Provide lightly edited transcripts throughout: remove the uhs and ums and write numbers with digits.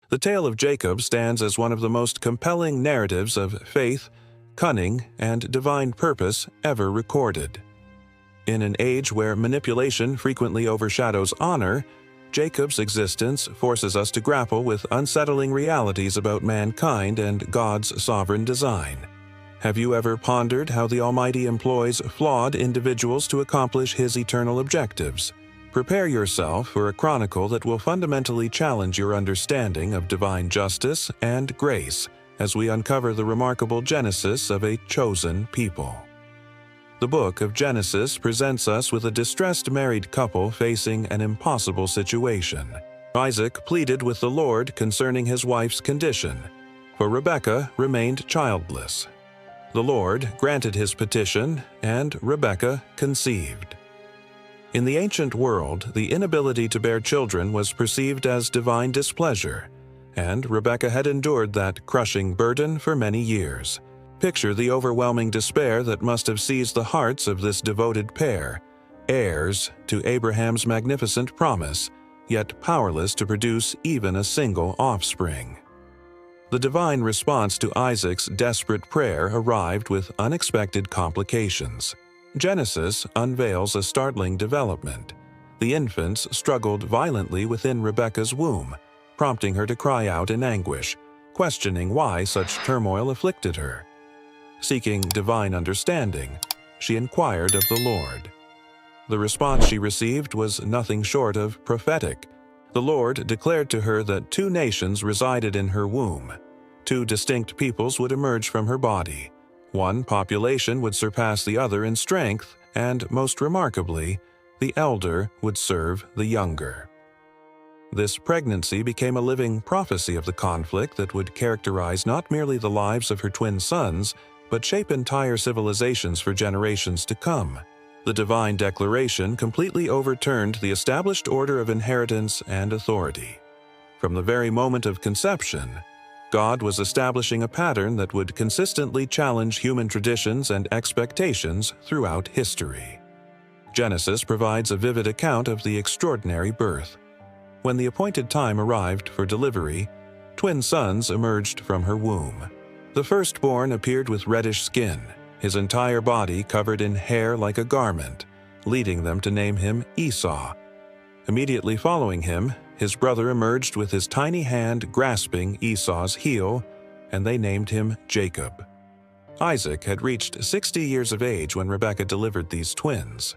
The tale of Jacob stands as one of the most compelling narratives of faith, cunning, and divine purpose ever recorded. In an age where manipulation frequently overshadows honor, Jacob's existence forces us to grapple with unsettling realities about mankind and God's sovereign design. Have you ever pondered how the Almighty employs flawed individuals to accomplish His eternal objectives? Prepare yourself for a chronicle that will fundamentally challenge your understanding of divine justice and grace as we uncover the remarkable genesis of a chosen people. The book of Genesis presents us with a distressed married couple facing an impossible situation. Isaac pleaded with the Lord concerning his wife's condition, for Rebekah remained childless. The Lord granted his petition, and Rebekah conceived. In the ancient world, the inability to bear children was perceived as divine displeasure, and Rebekah had endured that crushing burden for many years. Picture the overwhelming despair that must have seized the hearts of this devoted pair, heirs to Abraham's magnificent promise, yet powerless to produce even a single offspring. The divine response to Isaac's desperate prayer arrived with unexpected complications. Genesis unveils a startling development. The infants struggled violently within Rebekah's womb, prompting her to cry out in anguish, questioning why such turmoil afflicted her. Seeking divine understanding, she inquired of the Lord. The response she received was nothing short of prophetic. The Lord declared to her that 2 nations resided in her womb. 2 distinct peoples would emerge from her body. One population would surpass the other in strength, and most remarkably, the elder would serve the younger. This pregnancy became a living prophecy of the conflict that would characterize not merely the lives of her twin sons, but shape entire civilizations for generations to come. The divine declaration completely overturned the established order of inheritance and authority. From the very moment of conception, God was establishing a pattern that would consistently challenge human traditions and expectations throughout history. Genesis provides a vivid account of the extraordinary birth. When the appointed time arrived for delivery, twin sons emerged from her womb. The firstborn appeared with reddish skin, his entire body covered in hair like a garment, leading them to name him Esau. Immediately following him, his brother emerged with his tiny hand grasping Esau's heel, and they named him Jacob. Isaac had reached 60 years of age when Rebekah delivered these twins.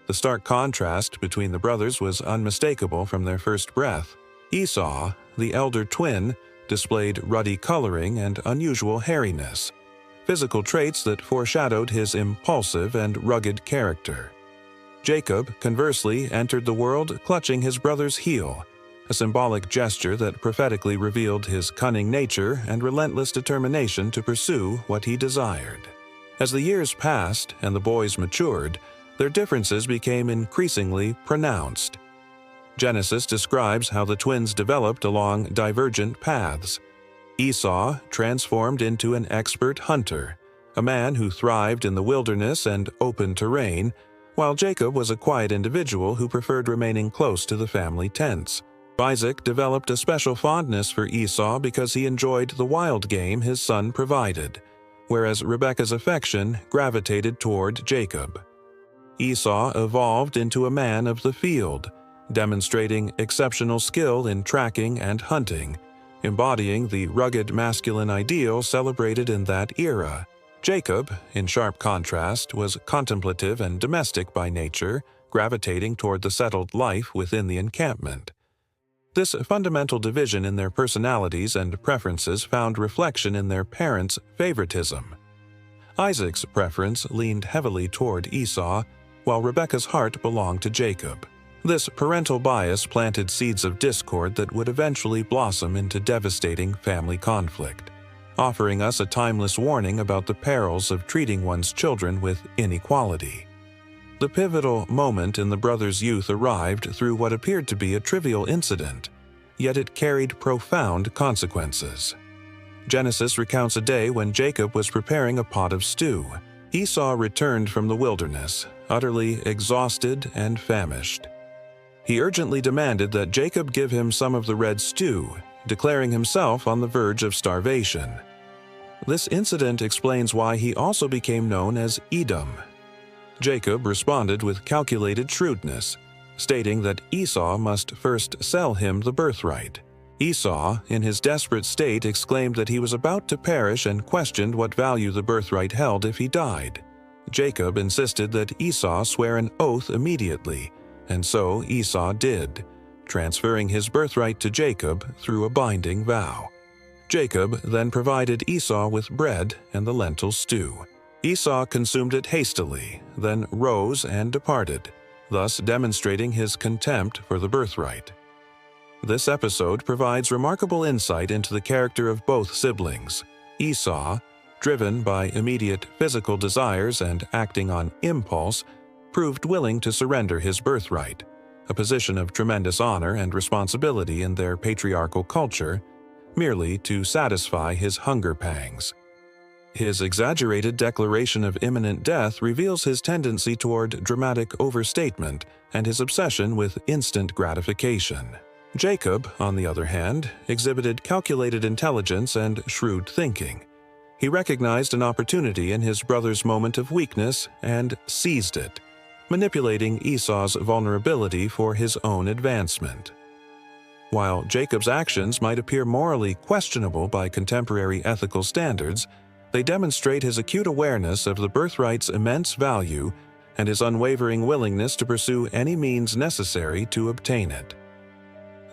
The stark contrast between the brothers was unmistakable from their first breath. Esau, the elder twin, displayed ruddy coloring and unusual hairiness, physical traits that foreshadowed his impulsive and rugged character. Jacob, conversely, entered the world clutching his brother's heel, a symbolic gesture that prophetically revealed his cunning nature and relentless determination to pursue what he desired. As the years passed and the boys matured, their differences became increasingly pronounced. Genesis describes how the twins developed along divergent paths. Esau transformed into an expert hunter, a man who thrived in the wilderness and open terrain, while Jacob was a quiet individual who preferred remaining close to the family tents. Isaac developed a special fondness for Esau because he enjoyed the wild game his son provided, whereas Rebekah's affection gravitated toward Jacob. Esau evolved into a man of the field, demonstrating exceptional skill in tracking and hunting, embodying the rugged masculine ideal celebrated in that era. Jacob, in sharp contrast, was contemplative and domestic by nature, gravitating toward the settled life within the encampment. This fundamental division in their personalities and preferences found reflection in their parents' favoritism. Isaac's preference leaned heavily toward Esau, while Rebekah's heart belonged to Jacob. This parental bias planted seeds of discord that would eventually blossom into devastating family conflict, offering us a timeless warning about the perils of treating one's children with inequality. The pivotal moment in the brothers' youth arrived through what appeared to be a trivial incident, yet it carried profound consequences. Genesis recounts a day when Jacob was preparing a pot of stew. Esau returned from the wilderness, utterly exhausted and famished. He urgently demanded that Jacob give him some of the red stew, declaring himself on the verge of starvation. This incident explains why he also became known as Edom. Jacob responded with calculated shrewdness, stating that Esau must first sell him the birthright. Esau, in his desperate state, exclaimed that he was about to perish and questioned what value the birthright held if he died. Jacob insisted that Esau swear an oath immediately, and so Esau did, transferring his birthright to Jacob through a binding vow. Jacob then provided Esau with bread and the lentil stew. Esau consumed it hastily, then rose and departed, thus demonstrating his contempt for the birthright. This episode provides remarkable insight into the character of both siblings. Esau, driven by immediate physical desires and acting on impulse, proved willing to surrender his birthright, a position of tremendous honor and responsibility in their patriarchal culture, merely to satisfy his hunger pangs. His exaggerated declaration of imminent death reveals his tendency toward dramatic overstatement and his obsession with instant gratification. Jacob, on the other hand, exhibited calculated intelligence and shrewd thinking. He recognized an opportunity in his brother's moment of weakness and seized it, manipulating Esau's vulnerability for his own advancement. While Jacob's actions might appear morally questionable by contemporary ethical standards, they demonstrate his acute awareness of the birthright's immense value and his unwavering willingness to pursue any means necessary to obtain it.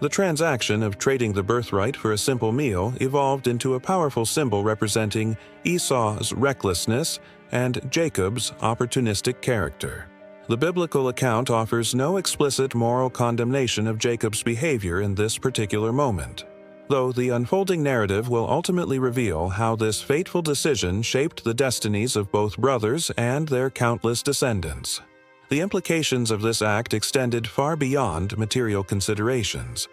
The transaction of trading the birthright for a simple meal evolved into a powerful symbol representing Esau's recklessness and Jacob's opportunistic character. The biblical account offers no explicit moral condemnation of Jacob's behavior in this particular moment, though the unfolding narrative will ultimately reveal how this fateful decision shaped the destinies of both brothers and their countless descendants. The implications of this act extended far beyond material considerations.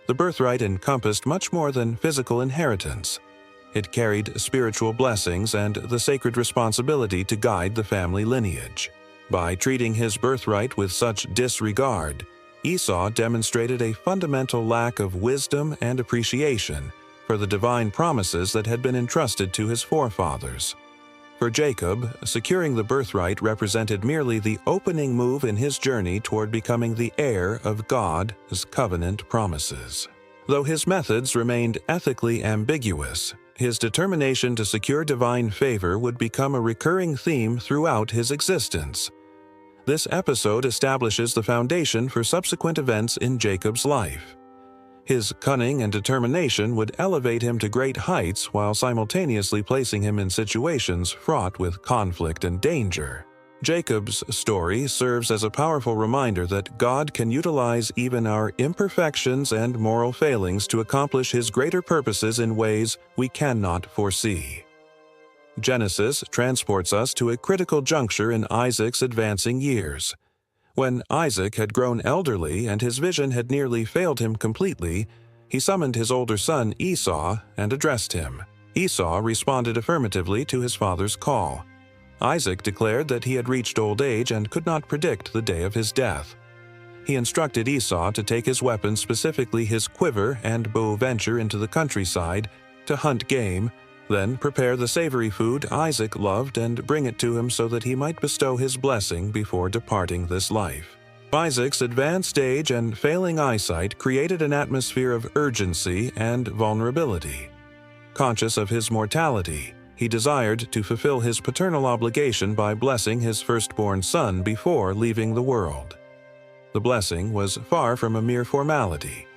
The birthright encompassed much more than physical inheritance. It carried spiritual blessings and the sacred responsibility to guide the family lineage. By treating his birthright with such disregard, Esau demonstrated a fundamental lack of wisdom and appreciation for the divine promises that had been entrusted to his forefathers. For Jacob, securing the birthright represented merely the opening move in his journey toward becoming the heir of God's covenant promises. Though his methods remained ethically ambiguous, his determination to secure divine favor would become a recurring theme throughout his existence. This episode establishes the foundation for subsequent events in Jacob's life. His cunning and determination would elevate him to great heights while simultaneously placing him in situations fraught with conflict and danger. Jacob's story serves as a powerful reminder that God can utilize even our imperfections and moral failings to accomplish His greater purposes in ways we cannot foresee. Genesis transports us to a critical juncture in Isaac's advancing years. When Isaac had grown elderly and his vision had nearly failed him completely, he summoned his older son Esau and addressed him. Esau responded affirmatively to his father's call. Isaac declared that he had reached old age and could not predict the day of his death. He instructed Esau to take his weapons, specifically his quiver and bow, venture into the countryside to hunt game, then prepare the savory food Isaac loved and bring it to him so that he might bestow his blessing before departing this life. Isaac's advanced age and failing eyesight created an atmosphere of urgency and vulnerability. Conscious of his mortality, he desired to fulfill his paternal obligation by blessing his firstborn son before leaving the world. The blessing was far from a mere formality.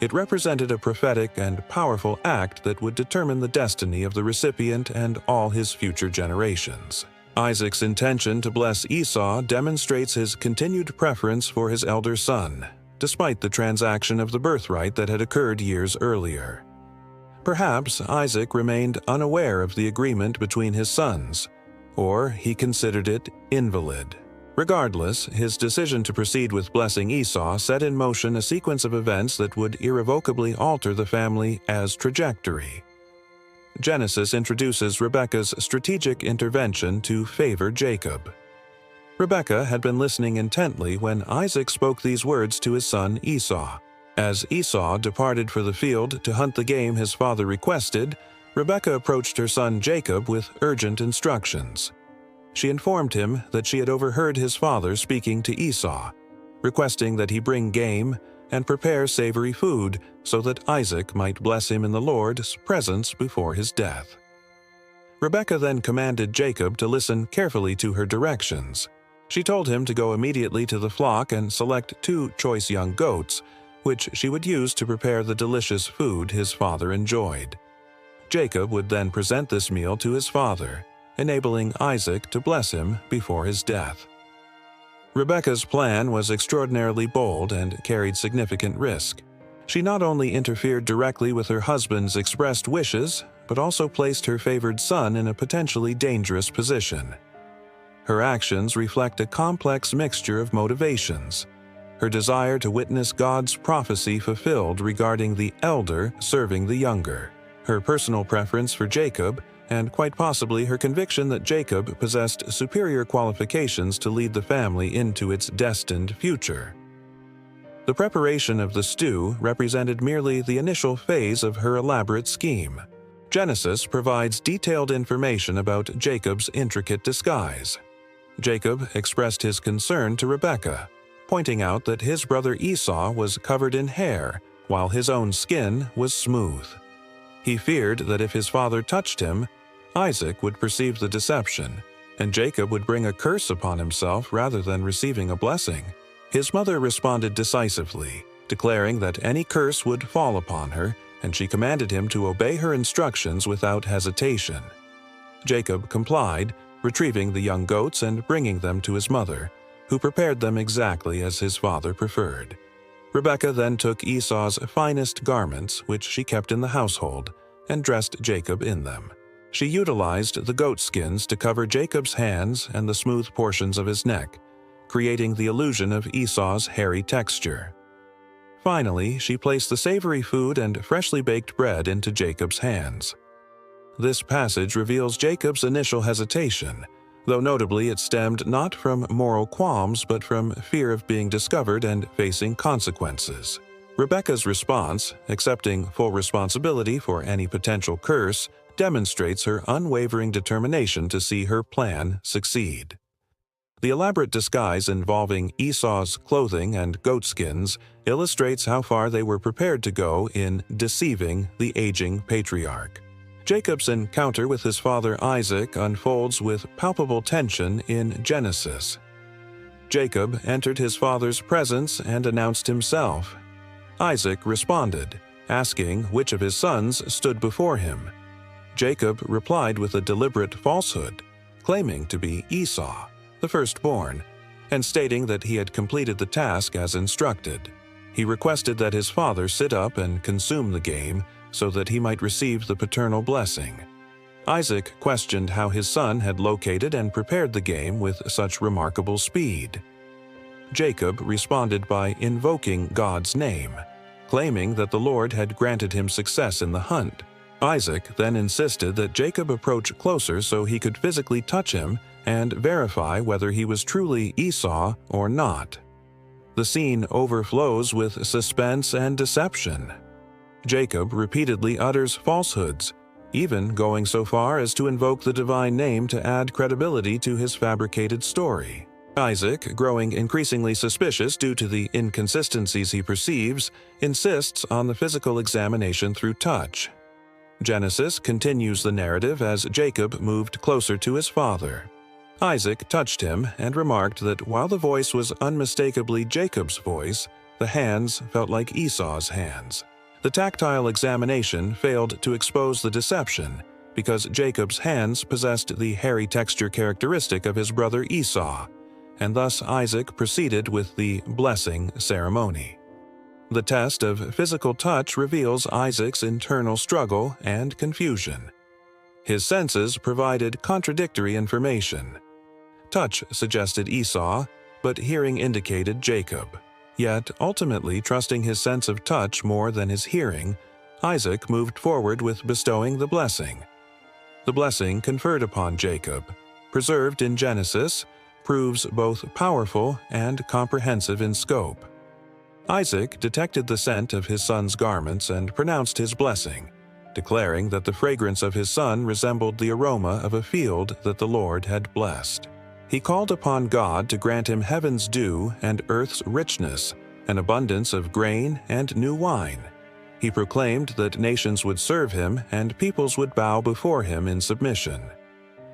It represented a prophetic and powerful act that would determine the destiny of the recipient and all his future generations. Isaac's intention to bless Esau demonstrates his continued preference for his elder son, despite the transaction of the birthright that had occurred years earlier. Perhaps Isaac remained unaware of the agreement between his sons, or he considered it invalid. Regardless, his decision to proceed with blessing Esau set in motion a sequence of events that would irrevocably alter the family's trajectory. Genesis introduces Rebekah's strategic intervention to favor Jacob. Rebekah had been listening intently when Isaac spoke these words to his son Esau. As Esau departed for the field to hunt the game his father requested, Rebekah approached her son Jacob with urgent instructions. She informed him that she had overheard his father speaking to Esau, requesting that he bring game and prepare savory food so that Isaac might bless him in the Lord's presence before his death. Rebekah then commanded Jacob to listen carefully to her directions. She told him to go immediately to the flock and select 2 choice young goats, which she would use to prepare the delicious food his father enjoyed. Jacob would then present this meal to his father, enabling Isaac to bless him before his death. Rebekah's plan was extraordinarily bold and carried significant risk. She not only interfered directly with her husband's expressed wishes, but also placed her favored son in a potentially dangerous position. Her actions reflect a complex mixture of motivations: her desire to witness God's prophecy fulfilled regarding the elder serving the younger, her personal preference for Jacob, and quite possibly her conviction that Jacob possessed superior qualifications to lead the family into its destined future. The preparation of the stew represented merely the initial phase of her elaborate scheme. Genesis provides detailed information about Jacob's intricate disguise. Jacob expressed his concern to Rebekah, pointing out that his brother Esau was covered in hair, while his own skin was smooth. He feared that if his father touched him, Isaac would perceive the deception, and Jacob would bring a curse upon himself rather than receiving a blessing. His mother responded decisively, declaring that any curse would fall upon her, and she commanded him to obey her instructions without hesitation. Jacob complied, retrieving the young goats and bringing them to his mother, who prepared them exactly as his father preferred. Rebekah then took Esau's finest garments, which she kept in the household, and dressed Jacob in them. She utilized the goat skins to cover Jacob's hands and the smooth portions of his neck, creating the illusion of Esau's hairy texture. Finally, she placed the savory food and freshly baked bread into Jacob's hands. This passage reveals Jacob's initial hesitation, though notably it stemmed not from moral qualms but from fear of being discovered and facing consequences. Rebekah's response, accepting full responsibility for any potential curse, demonstrates her unwavering determination to see her plan succeed. The elaborate disguise involving Esau's clothing and goatskins illustrates how far they were prepared to go in deceiving the aging patriarch. Jacob's encounter with his father Isaac unfolds with palpable tension in Genesis. Jacob entered his father's presence and announced himself. Isaac responded, asking which of his sons stood before him. Jacob replied with a deliberate falsehood, claiming to be Esau, the firstborn, and stating that he had completed the task as instructed. He requested that his father sit up and consume the game so that he might receive the paternal blessing. Isaac questioned how his son had located and prepared the game with such remarkable speed. Jacob responded by invoking God's name, claiming that the Lord had granted him success in the hunt. Isaac then insisted that Jacob approach closer so he could physically touch him and verify whether he was truly Esau or not. The scene overflows with suspense and deception. Jacob repeatedly utters falsehoods, even going so far as to invoke the divine name to add credibility to his fabricated story. Isaac, growing increasingly suspicious due to the inconsistencies he perceives, insists on the physical examination through touch. Genesis continues the narrative as Jacob moved closer to his father. Isaac touched him and remarked that while the voice was unmistakably Jacob's voice, the hands felt like Esau's hands. The tactile examination failed to expose the deception because Jacob's hands possessed the hairy texture characteristic of his brother Esau, and thus Isaac proceeded with the blessing ceremony. The test of physical touch reveals Isaac's internal struggle and confusion. His senses provided contradictory information. Touch suggested Esau, but hearing indicated Jacob. Yet, ultimately trusting his sense of touch more than his hearing, Isaac moved forward with bestowing the blessing. The blessing conferred upon Jacob, preserved in Genesis, proves both powerful and comprehensive in scope. Isaac detected the scent of his son's garments and pronounced his blessing, declaring that the fragrance of his son resembled the aroma of a field that the Lord had blessed. He called upon God to grant him heaven's dew and earth's richness, an abundance of grain and new wine. He proclaimed that nations would serve him and peoples would bow before him in submission.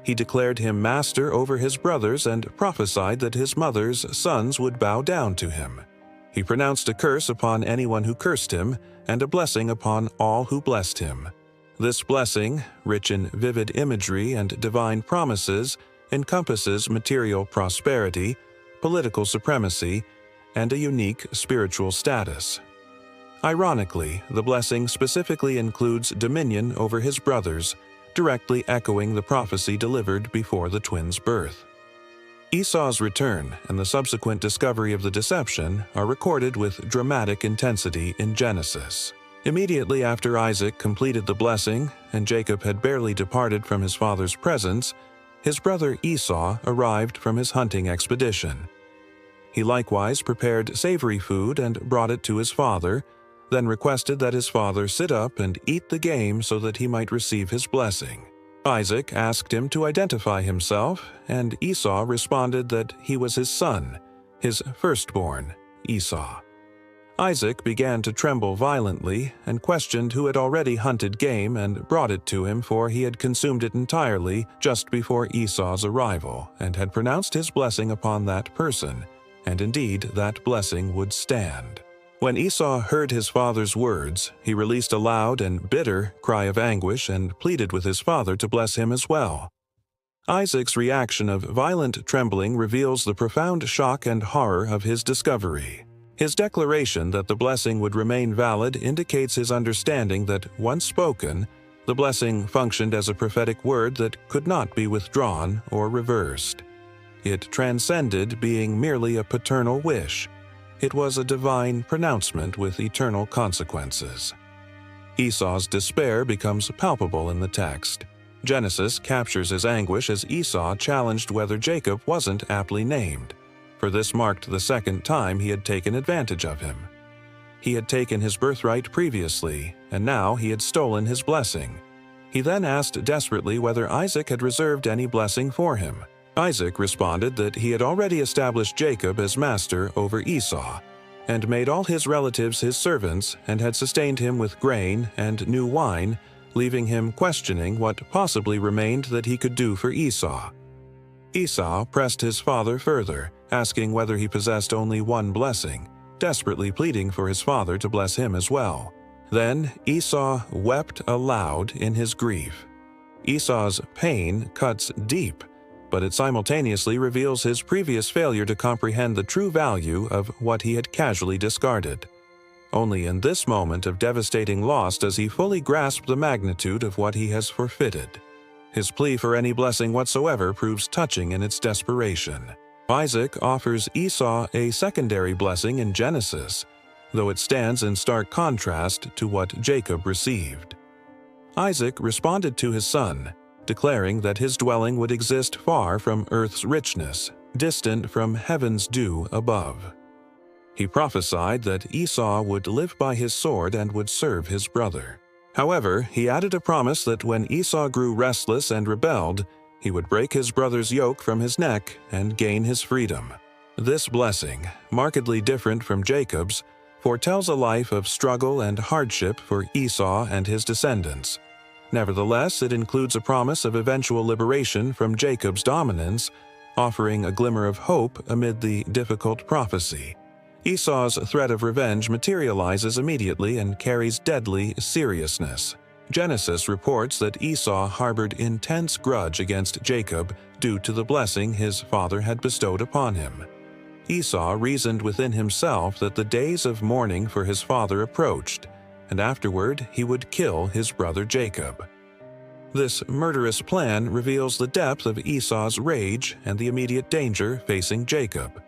He declared him master over his brothers and prophesied that his mother's sons would bow down to him. He pronounced a curse upon anyone who cursed him and a blessing upon all who blessed him. This blessing, rich in vivid imagery and divine promises, encompasses material prosperity, political supremacy, and a unique spiritual status. Ironically, the blessing specifically includes dominion over his brothers, directly echoing the prophecy delivered before the twins' birth. Esau's return and the subsequent discovery of the deception are recorded with dramatic intensity in Genesis. Immediately after Isaac completed the blessing and Jacob had barely departed from his father's presence, his brother Esau arrived from his hunting expedition. He likewise prepared savory food and brought it to his father, then requested that his father sit up and eat the game so that he might receive his blessing. Isaac asked him to identify himself, and Esau responded that he was his son, his firstborn, Esau. Isaac began to tremble violently and questioned who had already hunted game and brought it to him, for he had consumed it entirely just before Esau's arrival and had pronounced his blessing upon that person, and indeed that blessing would stand. When Esau heard his father's words, he released a loud and bitter cry of anguish and pleaded with his father to bless him as well. Isaac's reaction of violent trembling reveals the profound shock and horror of his discovery. His declaration that the blessing would remain valid indicates his understanding that, once spoken, the blessing functioned as a prophetic word that could not be withdrawn or reversed. It transcended being merely a paternal wish. It was a divine pronouncement with eternal consequences. Esau's despair becomes palpable in the text. Genesis captures his anguish as Esau challenged whether Jacob wasn't aptly named, for this marked the second time he had taken advantage of him. He had taken his birthright previously, and now he had stolen his blessing. He then asked desperately whether Isaac had reserved any blessing for him. Isaac responded that he had already established Jacob as master over Esau, and made all his relatives his servants, and had sustained him with grain and new wine, leaving him questioning what possibly remained that he could do for Esau. Esau pressed his father further, asking whether he possessed only one blessing, desperately pleading for his father to bless him as well. Then Esau wept aloud in his grief. Esau's pain cuts deep, but it simultaneously reveals his previous failure to comprehend the true value of what he had casually discarded. Only in this moment of devastating loss does he fully grasp the magnitude of what he has forfeited. His plea for any blessing whatsoever proves touching in its desperation. Isaac offers Esau a secondary blessing in Genesis, though it stands in stark contrast to what Jacob received. Isaac responded to his son, declaring that his dwelling would exist far from earth's richness, distant from heaven's dew above. He prophesied that Esau would live by his sword and would serve his brother. However, he added a promise that when Esau grew restless and rebelled, he would break his brother's yoke from his neck and gain his freedom. This blessing, markedly different from Jacob's, foretells a life of struggle and hardship for Esau and his descendants. Nevertheless, it includes a promise of eventual liberation from Jacob's dominance, offering a glimmer of hope amid the difficult prophecy. Esau's threat of revenge materializes immediately and carries deadly seriousness. Genesis reports that Esau harbored intense grudge against Jacob due to the blessing his father had bestowed upon him. Esau reasoned within himself that the days of mourning for his father approached, and afterward he would kill his brother Jacob. This murderous plan reveals the depth of Esau's rage and the immediate danger facing Jacob.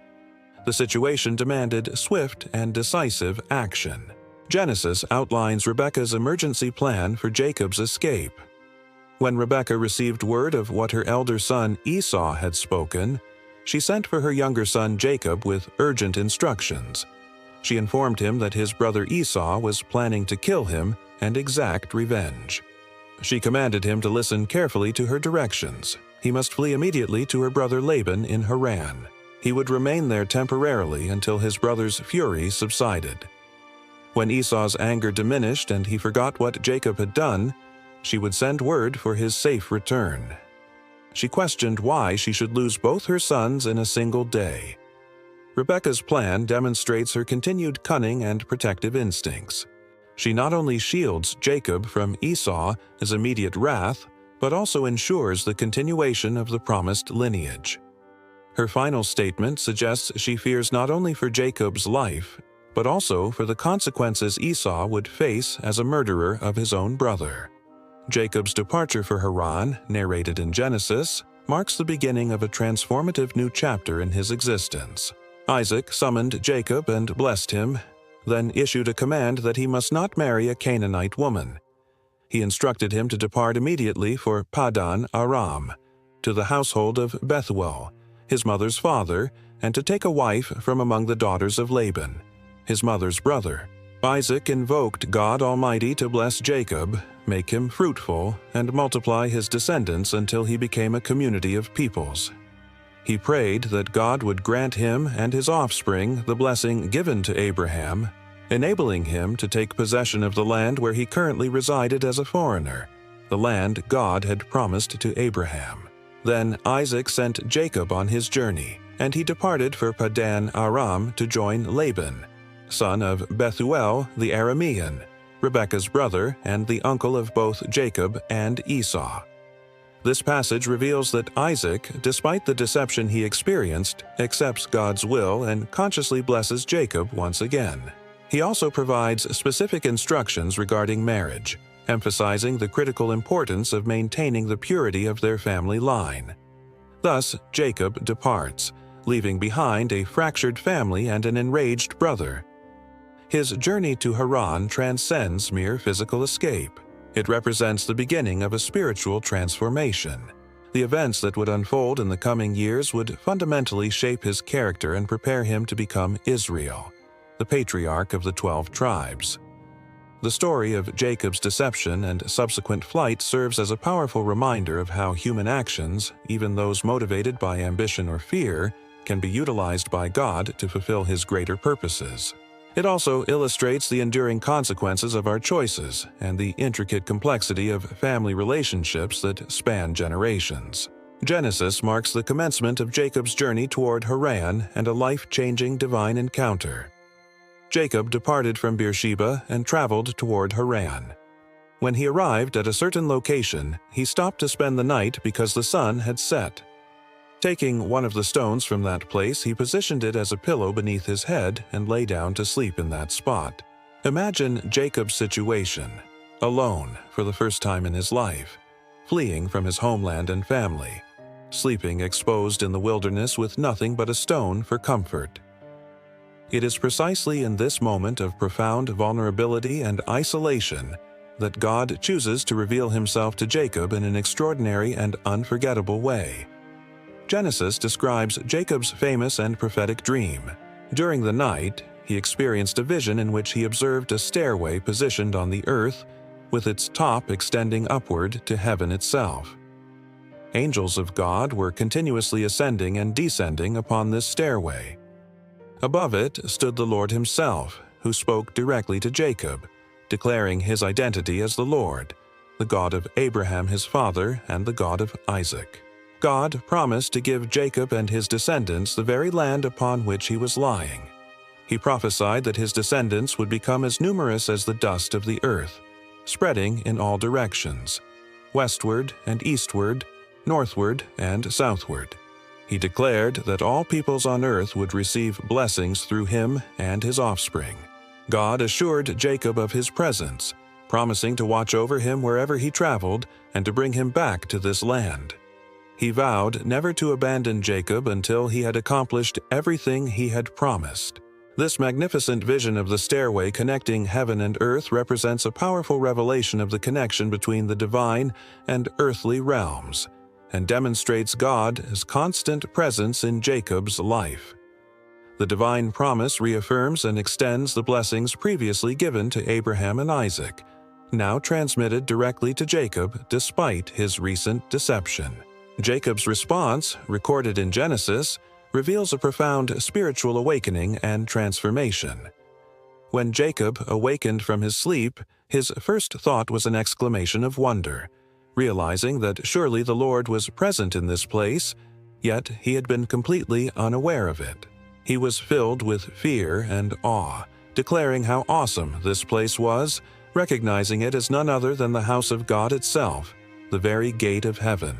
The situation demanded swift and decisive action. Genesis outlines Rebekah's emergency plan for Jacob's escape. When Rebekah received word of what her elder son Esau had spoken, she sent for her younger son Jacob with urgent instructions. She informed him that his brother Esau was planning to kill him and exact revenge. She commanded him to listen carefully to her directions. He must flee immediately to her brother Laban in Haran. He would remain there temporarily until his brother's fury subsided. When Esau's anger diminished and he forgot what Jacob had done, she would send word for his safe return. She questioned why she should lose both her sons in a single day. Rebekah's plan demonstrates her continued cunning and protective instincts. She not only shields Jacob from Esau's immediate wrath, but also ensures the continuation of the promised lineage. Her final statement suggests she fears not only for Jacob's life, but also for the consequences Esau would face as a murderer of his own brother. Jacob's departure for Haran, narrated in Genesis, marks the beginning of a transformative new chapter in his existence. Isaac summoned Jacob and blessed him, then issued a command that he must not marry a Canaanite woman. He instructed him to depart immediately for Paddan Aram, to the household of Bethuel, his mother's father, and to take a wife from among the daughters of Laban, his mother's brother. Isaac invoked God Almighty to bless Jacob, make him fruitful, and multiply his descendants until he became a community of peoples. He prayed that God would grant him and his offspring the blessing given to Abraham, enabling him to take possession of the land where he currently resided as a foreigner, the land God had promised to Abraham. Then Isaac sent Jacob on his journey, and he departed for Paddan Aram to join Laban, son of Bethuel the Aramean, Rebekah's brother and the uncle of both Jacob and Esau. This passage reveals that Isaac, despite the deception he experienced, accepts God's will and consciously blesses Jacob once again. He also provides specific instructions regarding marriage, emphasizing the critical importance of maintaining the purity of their family line. Thus, Jacob departs, leaving behind a fractured family and an enraged brother. His journey to Haran transcends mere physical escape. It represents the beginning of a spiritual transformation. The events that would unfold in the coming years would fundamentally shape his character and prepare him to become Israel, the patriarch of the 12 tribes. The story of Jacob's deception and subsequent flight serves as a powerful reminder of how human actions, even those motivated by ambition or fear, can be utilized by God to fulfill His greater purposes. It also illustrates the enduring consequences of our choices and the intricate complexity of family relationships that span generations. Genesis marks the commencement of Jacob's journey toward Haran and a life-changing divine encounter. Jacob departed from Beersheba and traveled toward Haran. When he arrived at a certain location, he stopped to spend the night because the sun had set. Taking one of the stones from that place, he positioned it as a pillow beneath his head and lay down to sleep in that spot. Imagine Jacob's situation, alone for the first time in his life, fleeing from his homeland and family, sleeping exposed in the wilderness with nothing but a stone for comfort. It is precisely in this moment of profound vulnerability and isolation that God chooses to reveal Himself to Jacob in an extraordinary and unforgettable way. Genesis describes Jacob's famous and prophetic dream. During the night, he experienced a vision in which he observed a stairway positioned on the earth, with its top extending upward to heaven itself. Angels of God were continuously ascending and descending upon this stairway. Above it stood the Lord Himself, who spoke directly to Jacob, declaring His identity as the Lord, the God of Abraham his father and the God of Isaac. God promised to give Jacob and his descendants the very land upon which he was lying. He prophesied that his descendants would become as numerous as the dust of the earth, spreading in all directions, westward and eastward, northward and southward. He declared that all peoples on earth would receive blessings through him and his offspring. God assured Jacob of His presence, promising to watch over him wherever he traveled and to bring him back to this land. He vowed never to abandon Jacob until he had accomplished everything he had promised. This magnificent vision of the stairway connecting heaven and earth represents a powerful revelation of the connection between the divine and earthly realms, and demonstrates God's constant presence in Jacob's life. The divine promise reaffirms and extends the blessings previously given to Abraham and Isaac, now transmitted directly to Jacob despite his recent deception. Jacob's response, recorded in Genesis, reveals a profound spiritual awakening and transformation. When Jacob awakened from his sleep, his first thought was an exclamation of wonder, realizing that surely the Lord was present in this place, yet he had been completely unaware of it. He was filled with fear and awe, declaring how awesome this place was, recognizing it as none other than the house of God itself, the very gate of heaven.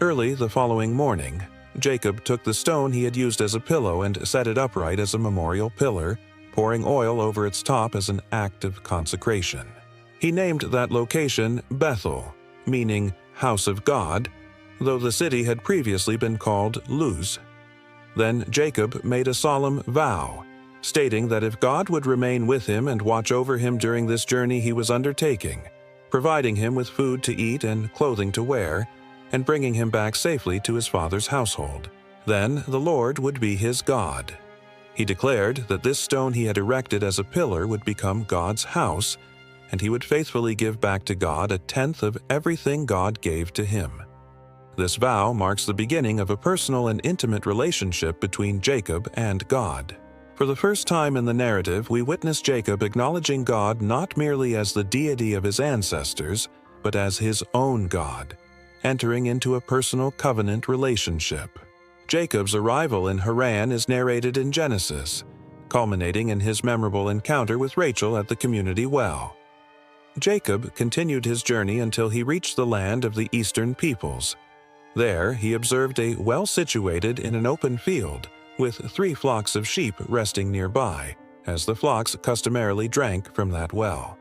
Early the following morning, Jacob took the stone he had used as a pillow and set it upright as a memorial pillar, pouring oil over its top as an act of consecration. He named that location Bethel, meaning house of God, though the city had previously been called Luz. Then Jacob made a solemn vow, stating that if God would remain with him and watch over him during this journey he was undertaking, providing him with food to eat and clothing to wear, and bringing him back safely to his father's household, then the Lord would be his God. He declared that this stone he had erected as a pillar would become God's house, and he would faithfully give back to God a tenth of everything God gave to him. This vow marks the beginning of a personal and intimate relationship between Jacob and God. For the first time in the narrative, we witness Jacob acknowledging God not merely as the deity of his ancestors, but as his own God, entering into a personal covenant relationship. Jacob's arrival in Haran is narrated in Genesis, culminating in his memorable encounter with Rachel at the community well. Jacob continued his journey until he reached the land of the eastern peoples. There, he observed a well situated in an open field, with 3 flocks of sheep resting nearby, as the flocks customarily drank from that well.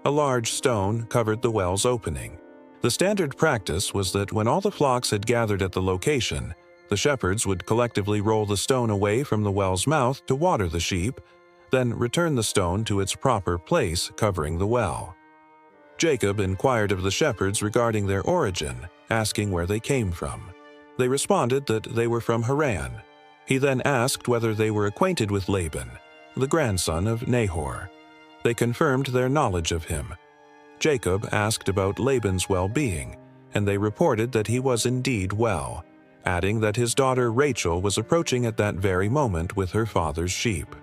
A large stone covered the well's opening. The standard practice was that when all the flocks had gathered at the location, the shepherds would collectively roll the stone away from the well's mouth to water the sheep, then return the stone to its proper place covering the well. Jacob inquired of the shepherds regarding their origin, asking where they came from. They responded that they were from Haran. He then asked whether they were acquainted with Laban, the grandson of Nahor. They confirmed their knowledge of him. Jacob asked about Laban's well-being, and they reported that he was indeed well, adding that his daughter Rachel was approaching at that very moment with her father's sheep.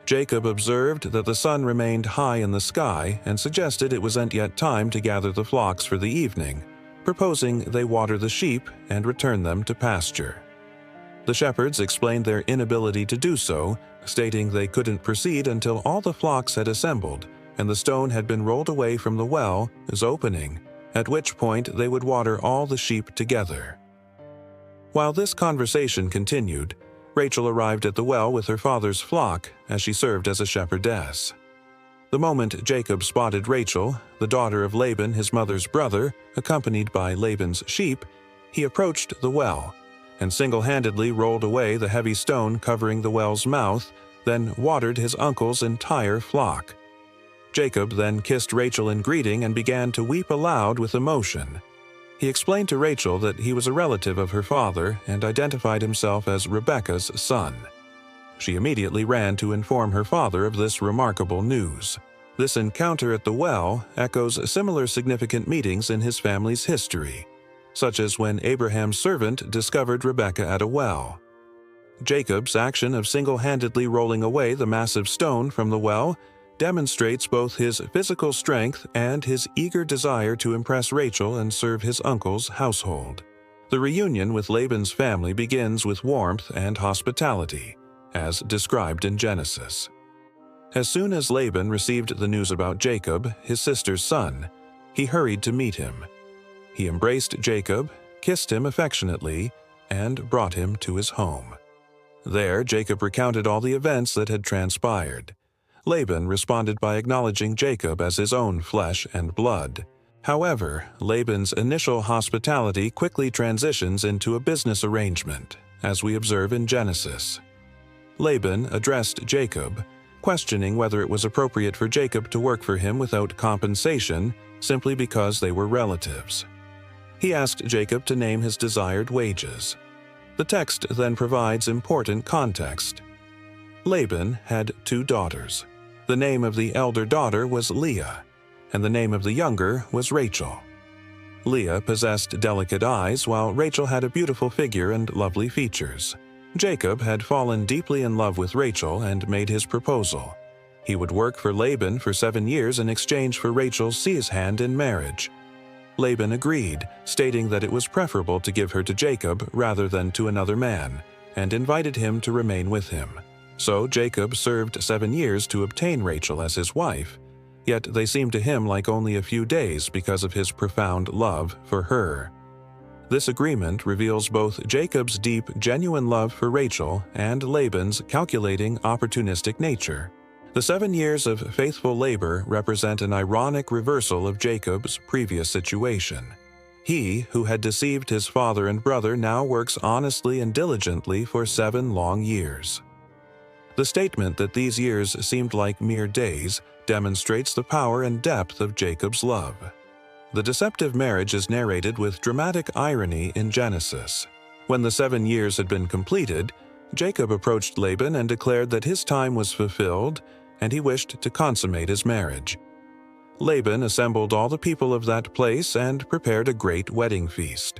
Jacob observed that the sun remained high in the sky and suggested it wasn't yet time to gather the flocks for the evening, proposing they water the sheep and return them to pasture. The shepherds explained their inability to do so, stating they couldn't proceed until all the flocks had assembled and the stone had been rolled away from the well's opening, at which point they would water all the sheep together. While this conversation continued, Rachel arrived at the well with her father's flock as she served as a shepherdess. The moment Jacob spotted Rachel, the daughter of Laban, his mother's brother, accompanied by Laban's sheep, he approached the well and single-handedly rolled away the heavy stone covering the well's mouth, then watered his uncle's entire flock. Jacob then kissed Rachel in greeting and began to weep aloud with emotion. He explained to Rachel that he was a relative of her father and identified himself as Rebekah's son. She immediately ran to inform her father of this remarkable news. This encounter at the well echoes similar significant meetings in his family's history, such as when Abraham's servant discovered Rebekah at a well. Jacob's action of single-handedly rolling away the massive stone from the well demonstrates both his physical strength and his eager desire to impress Rachel and serve his uncle's household. The reunion with Laban's family begins with warmth and hospitality, as described in Genesis. As soon as Laban received the news about Jacob, his sister's son, he hurried to meet him. He embraced Jacob, kissed him affectionately, and brought him to his home. There, Jacob recounted all the events that had transpired. Laban responded by acknowledging Jacob as his own flesh and blood. However, Laban's initial hospitality quickly transitions into a business arrangement, as we observe in Genesis. Laban addressed Jacob, questioning whether it was appropriate for Jacob to work for him without compensation simply because they were relatives. He asked Jacob to name his desired wages. The text then provides important context. Laban had 2 daughters. The name of the elder daughter was Leah, and the name of the younger was Rachel. Leah possessed delicate eyes, while Rachel had a beautiful figure and lovely features. Jacob had fallen deeply in love with Rachel and made his proposal. He would work for Laban for 7 years in exchange for Rachel's sea's hand in marriage. Laban agreed, stating that it was preferable to give her to Jacob rather than to another man, and invited him to remain with him. So Jacob served 7 years to obtain Rachel as his wife, yet they seemed to him like only a few days because of his profound love for her. This agreement reveals both Jacob's deep, genuine love for Rachel and Laban's calculating, opportunistic nature. The 7 years of faithful labor represent an ironic reversal of Jacob's previous situation. He, who had deceived his father and brother, now works honestly and diligently for 7 long years. The statement that these years seemed like mere days demonstrates the power and depth of Jacob's love. The deceptive marriage is narrated with dramatic irony in Genesis. When the 7 years had been completed, Jacob approached Laban and declared that his time was fulfilled and he wished to consummate his marriage. Laban assembled all the people of that place and prepared a great wedding feast.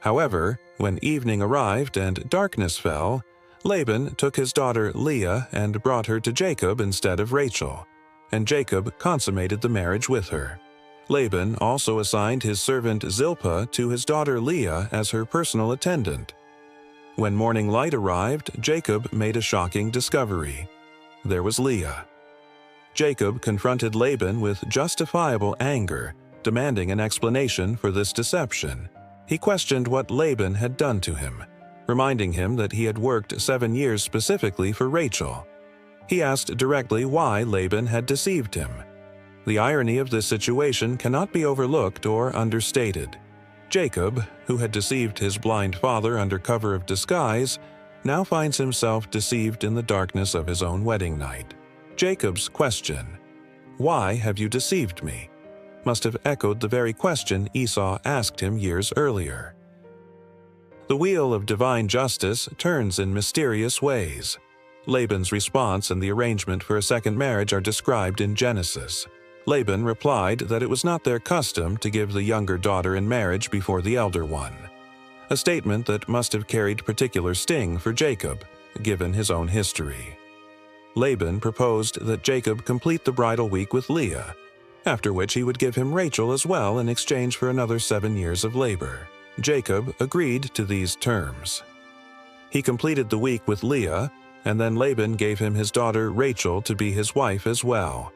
However, when evening arrived and darkness fell, Laban took his daughter Leah and brought her to Jacob instead of Rachel, and Jacob consummated the marriage with her. Laban also assigned his servant Zilpah to his daughter Leah as her personal attendant. When morning light arrived, Jacob made a shocking discovery. There was Leah. Jacob confronted Laban with justifiable anger, demanding an explanation for this deception. He questioned what Laban had done to him, reminding him that he had worked 7 years specifically for Rachel. He asked directly why Laban had deceived him. The irony of this situation cannot be overlooked or understated. Jacob, who had deceived his blind father under cover of disguise, now finds himself deceived in the darkness of his own wedding night. Jacob's question, "Why have you deceived me?" must have echoed the very question Esau asked him years earlier. The wheel of divine justice turns in mysterious ways. Laban's response and the arrangement for a second marriage are described in Genesis. Laban replied that it was not their custom to give the younger daughter in marriage before the elder one, a statement that must have carried particular sting for Jacob, given his own history. Laban proposed that Jacob complete the bridal week with Leah, after which he would give him Rachel as well in exchange for another 7 years of labor. Jacob agreed to these terms. He completed the week with Leah, and then Laban gave him his daughter Rachel to be his wife as well.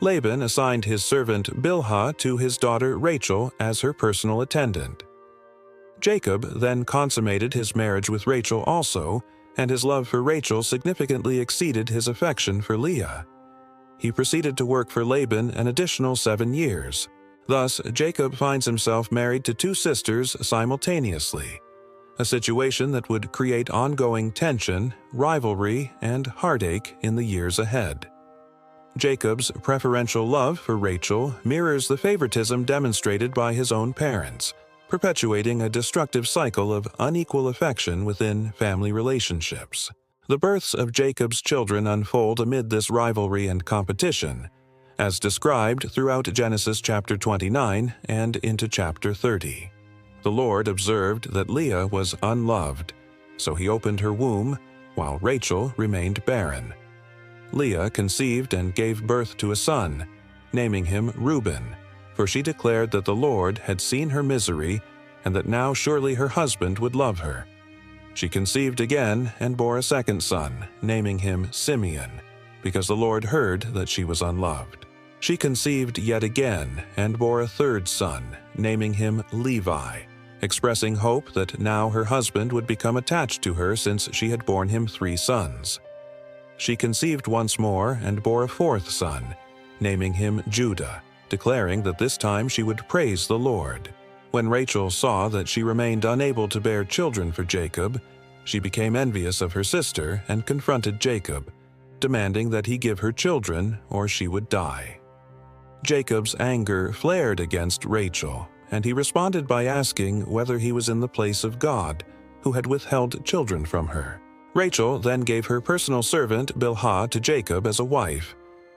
Laban assigned his servant Bilhah to his daughter Rachel as her personal attendant. Jacob then consummated his marriage with Rachel also, and his love for Rachel significantly exceeded his affection for Leah. He proceeded to work for Laban an additional 7 years. Thus, Jacob finds himself married to 2 sisters simultaneously, a situation that would create ongoing tension, rivalry, and heartache in the years ahead. Jacob's preferential love for Rachel mirrors the favoritism demonstrated by his own parents, perpetuating a destructive cycle of unequal affection within family relationships. The births of Jacob's children unfold amid this rivalry and competition, as described throughout Genesis chapter 29 and into chapter 30. The Lord observed that Leah was unloved, so he opened her womb, while Rachel remained barren. Leah conceived and gave birth to a son, naming him Reuben, for she declared that the Lord had seen her misery and that now surely her husband would love her. She conceived again and bore a second son, naming him Simeon, because the Lord heard that she was unloved. She conceived yet again and bore a third son, naming him Levi, expressing hope that now her husband would become attached to her since she had borne him 3 sons. She conceived once more and bore a fourth son, naming him Judah, declaring that this time she would praise the Lord. When Rachel saw that she remained unable to bear children for Jacob, she became envious of her sister and confronted Jacob, demanding that he give her children or she would die. Jacob's anger flared against Rachel, and he responded by asking whether he was in the place of God, who had withheld children from her. Rachel then gave her personal servant Bilhah to Jacob as a wife,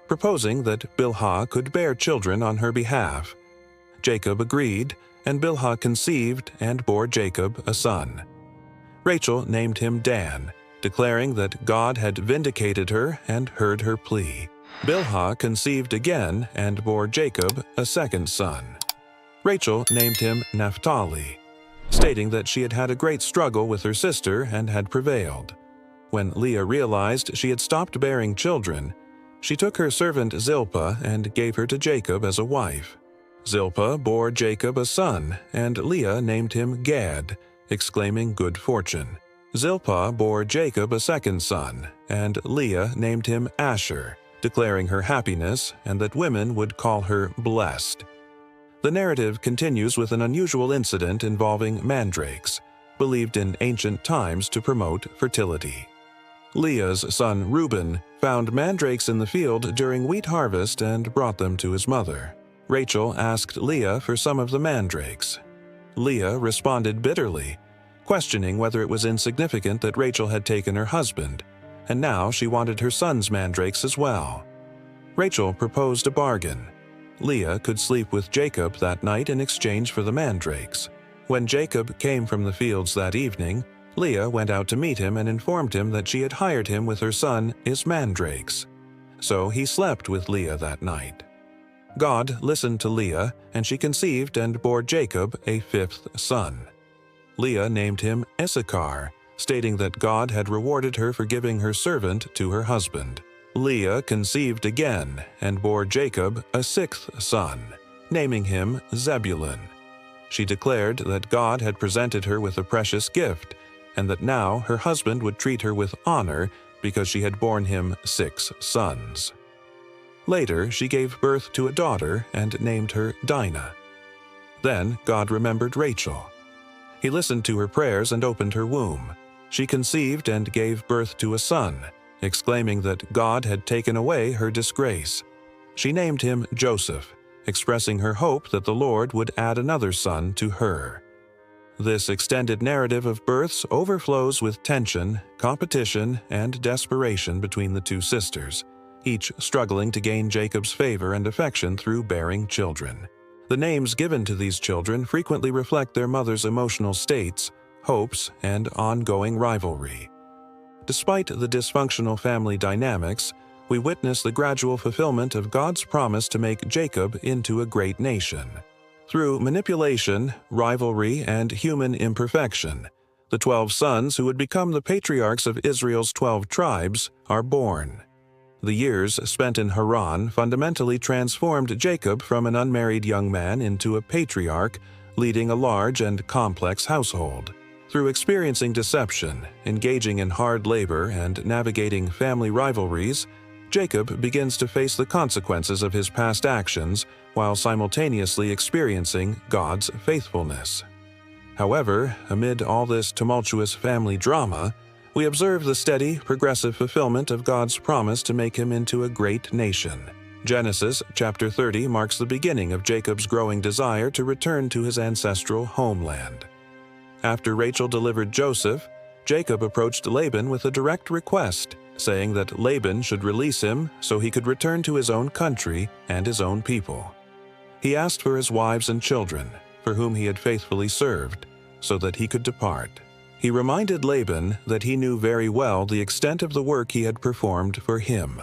proposing that Bilhah could bear children on her behalf. Jacob agreed, and Bilhah conceived and bore Jacob a son. Rachel named him Dan, declaring that God had vindicated her and heard her plea. Bilhah conceived again and bore Jacob a second son. Rachel named him Naphtali, stating that she had had a great struggle with her sister and had prevailed. When Leah realized she had stopped bearing children, she took her servant Zilpah and gave her to Jacob as a wife. Zilpah bore Jacob a son, and Leah named him Gad, exclaiming good fortune. Zilpah bore Jacob a second son, and Leah named him Asher, declaring her happiness and that women would call her blessed. The narrative continues with an unusual incident involving mandrakes, believed in ancient times to promote fertility. Leah's son Reuben found mandrakes in the field during wheat harvest and brought them to his mother. Rachel asked Leah for some of the mandrakes. Leah responded bitterly, questioning whether it was insignificant that Rachel had taken her husband, and now she wanted her son's mandrakes as well. Rachel proposed a bargain. Leah could sleep with Jacob that night in exchange for the mandrakes. When Jacob came from the fields that evening, Leah went out to meet him and informed him that she had hired him with her son his mandrakes. So he slept with Leah that night. God listened to Leah, and she conceived and bore Jacob a fifth son. Leah named him Issachar, stating that God had rewarded her for giving her servant to her husband. Leah conceived again and bore Jacob a sixth son, naming him Zebulun. She declared that God had presented her with a precious gift, and that now her husband would treat her with honor because she had borne him 6 sons. Later, she gave birth to a daughter and named her Dinah. Then God remembered Rachel. He listened to her prayers and opened her womb. She conceived and gave birth to a son, exclaiming that God had taken away her disgrace. She named him Joseph, expressing her hope that the Lord would add another son to her. This extended narrative of births overflows with tension, competition, and desperation between the two sisters, each struggling to gain Jacob's favor and affection through bearing children. The names given to these children frequently reflect their mother's emotional states, hopes, and ongoing rivalry. Despite the dysfunctional family dynamics, we witness the gradual fulfillment of God's promise to make Jacob into a great nation. Through manipulation, rivalry, and human imperfection, the 12 sons who would become the patriarchs of Israel's 12 tribes are born. The years spent in Haran fundamentally transformed Jacob from an unmarried young man into a patriarch, leading a large and complex household. Through experiencing deception, engaging in hard labor, and navigating family rivalries, Jacob begins to face the consequences of his past actions while simultaneously experiencing God's faithfulness. However, amid all this tumultuous family drama, we observe the steady, progressive fulfillment of God's promise to make him into a great nation. Genesis chapter 30 marks the beginning of Jacob's growing desire to return to his ancestral homeland. After Rachel delivered Joseph, Jacob approached Laban with a direct request, saying that Laban should release him so he could return to his own country and his own people. He asked for his wives and children, for whom he had faithfully served, so that he could depart. He reminded Laban that he knew very well the extent of the work he had performed for him.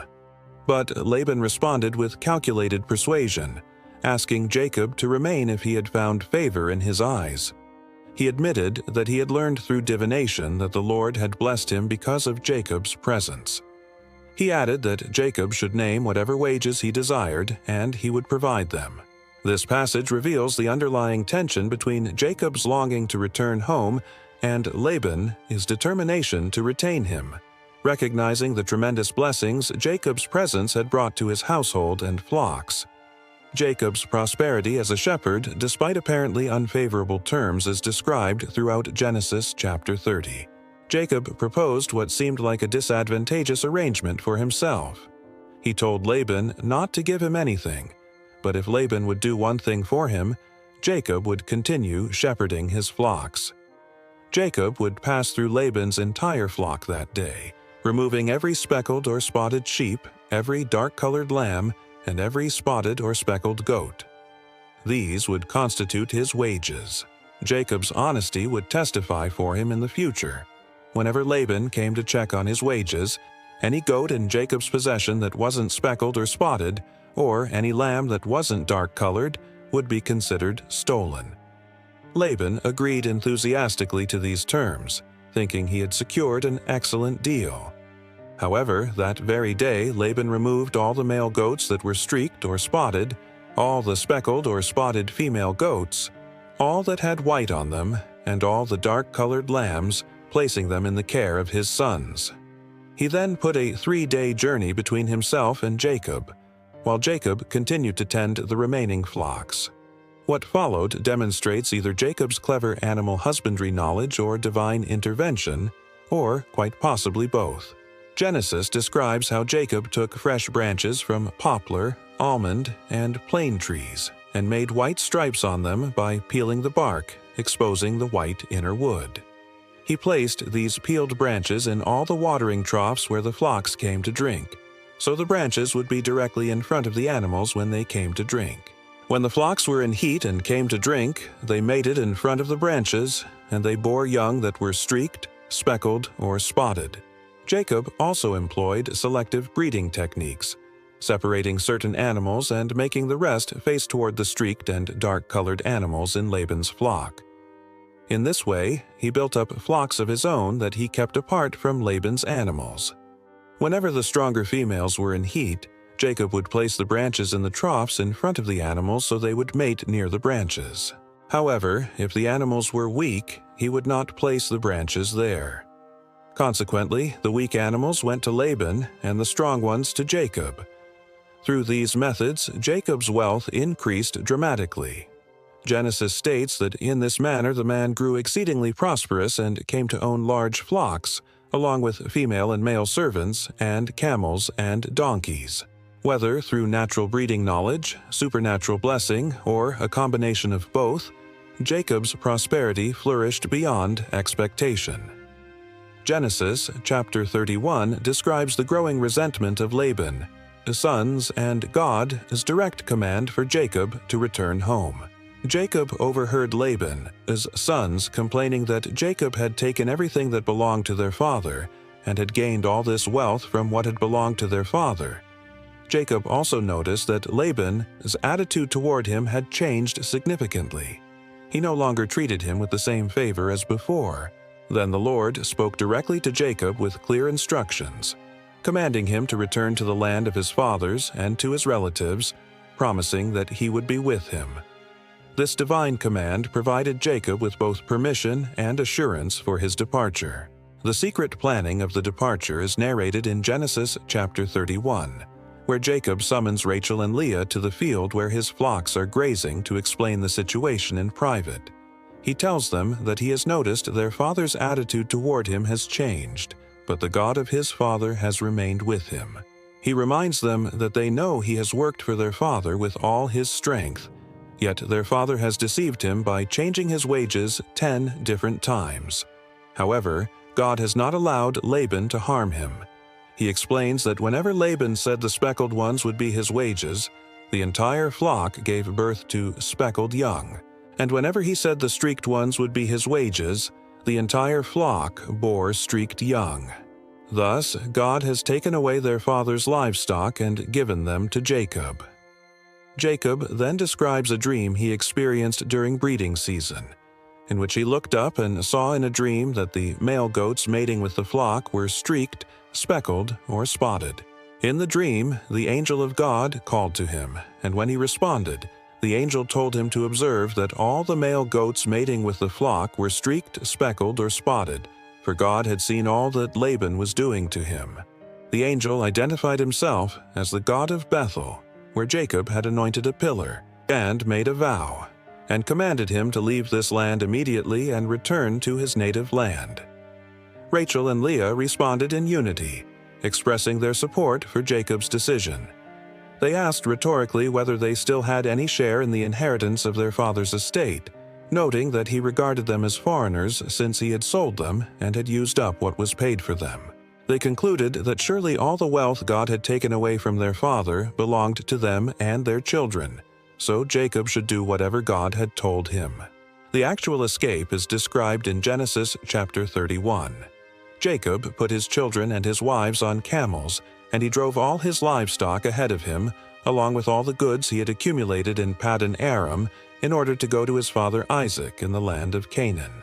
But Laban responded with calculated persuasion, asking Jacob to remain if he had found favor in his eyes. He admitted that he had learned through divination that the Lord had blessed him because of Jacob's presence. He added that Jacob should name whatever wages he desired, and he would provide them. This passage reveals the underlying tension between Jacob's longing to return home and Laban, his determination to retain him, recognizing the tremendous blessings Jacob's presence had brought to his household and flocks. Jacob's prosperity as a shepherd, despite apparently unfavorable terms, is described throughout Genesis chapter 30. Jacob proposed what seemed like a disadvantageous arrangement for himself. He told Laban not to give him anything, but if Laban would do one thing for him, Jacob would continue shepherding his flocks. Jacob would pass through Laban's entire flock that day, removing every speckled or spotted sheep, every dark-colored lamb, and every spotted or speckled goat. These would constitute his wages. Jacob's honesty would testify for him in the future. Whenever Laban came to check on his wages, any goat in Jacob's possession that wasn't speckled or spotted, or any lamb that wasn't dark-colored, would be considered stolen. Laban agreed enthusiastically to these terms, thinking he had secured an excellent deal. However, that very day Laban removed all the male goats that were streaked or spotted, all the speckled or spotted female goats, all that had white on them, and all the dark-colored lambs, placing them in the care of his sons. He then put a 3-day journey between himself and Jacob, while Jacob continued to tend the remaining flocks. What followed demonstrates either Jacob's clever animal husbandry knowledge or divine intervention, or quite possibly both. Genesis describes how Jacob took fresh branches from poplar, almond, and plane trees and made white stripes on them by peeling the bark, exposing the white inner wood. He placed these peeled branches in all the watering troughs where the flocks came to drink, so the branches would be directly in front of the animals when they came to drink. When the flocks were in heat and came to drink, they mated in front of the branches, and they bore young that were streaked, speckled, or spotted. Jacob also employed selective breeding techniques, separating certain animals and making the rest face toward the streaked and dark-colored animals in Laban's flock. In this way, he built up flocks of his own that he kept apart from Laban's animals. Whenever the stronger females were in heat, Jacob would place the branches in the troughs in front of the animals so they would mate near the branches. However, if the animals were weak, he would not place the branches there. Consequently, the weak animals went to Laban and the strong ones to Jacob. Through these methods, Jacob's wealth increased dramatically. Genesis states that in this manner the man grew exceedingly prosperous and came to own large flocks, along with female and male servants, and camels and donkeys. Whether through natural breeding knowledge, supernatural blessing, or a combination of both, Jacob's prosperity flourished beyond expectation. Genesis chapter 31 describes the growing resentment of Laban, his sons, and God's direct command for Jacob to return home. Jacob overheard Laban, his sons, complaining that Jacob had taken everything that belonged to their father and had gained all this wealth from what had belonged to their father. Jacob also noticed that Laban's attitude toward him had changed significantly. He no longer treated him with the same favor as before. Then the Lord spoke directly to Jacob with clear instructions, commanding him to return to the land of his fathers and to his relatives, promising that he would be with him. This divine command provided Jacob with both permission and assurance for his departure. The secret planning of the departure is narrated in Genesis chapter 31, where Jacob summons Rachel and Leah to the field where his flocks are grazing to explain the situation in private. He tells them that he has noticed their father's attitude toward him has changed, but the God of his father has remained with him. He reminds them that they know he has worked for their father with all his strength, yet their father has deceived him by changing his wages 10 different times. However, God has not allowed Laban to harm him. He explains that whenever Laban said the speckled ones would be his wages, the entire flock gave birth to speckled young. And whenever he said the streaked ones would be his wages, the entire flock bore streaked young. Thus, God has taken away their father's livestock and given them to Jacob. Jacob then describes a dream he experienced during breeding season, in which he looked up and saw in a dream that the male goats mating with the flock were streaked, speckled, or spotted. In the dream, the angel of God called to him, and when he responded, the angel told him to observe that all the male goats mating with the flock were streaked, speckled, or spotted, for God had seen all that Laban was doing to him. The angel identified himself as the God of Bethel, where Jacob had anointed a pillar, and made a vow, and commanded him to leave this land immediately and return to his native land. Rachel and Leah responded in unity, expressing their support for Jacob's decision. They asked rhetorically whether they still had any share in the inheritance of their father's estate, noting that he regarded them as foreigners since he had sold them and had used up what was paid for them. They concluded that surely all the wealth God had taken away from their father belonged to them and their children, so Jacob should do whatever God had told him. The actual escape is described in Genesis chapter 31. Jacob put his children and his wives on camels, and he drove all his livestock ahead of him, along with all the goods he had accumulated in Paddan Aram, in order to go to his father Isaac in the land of Canaan.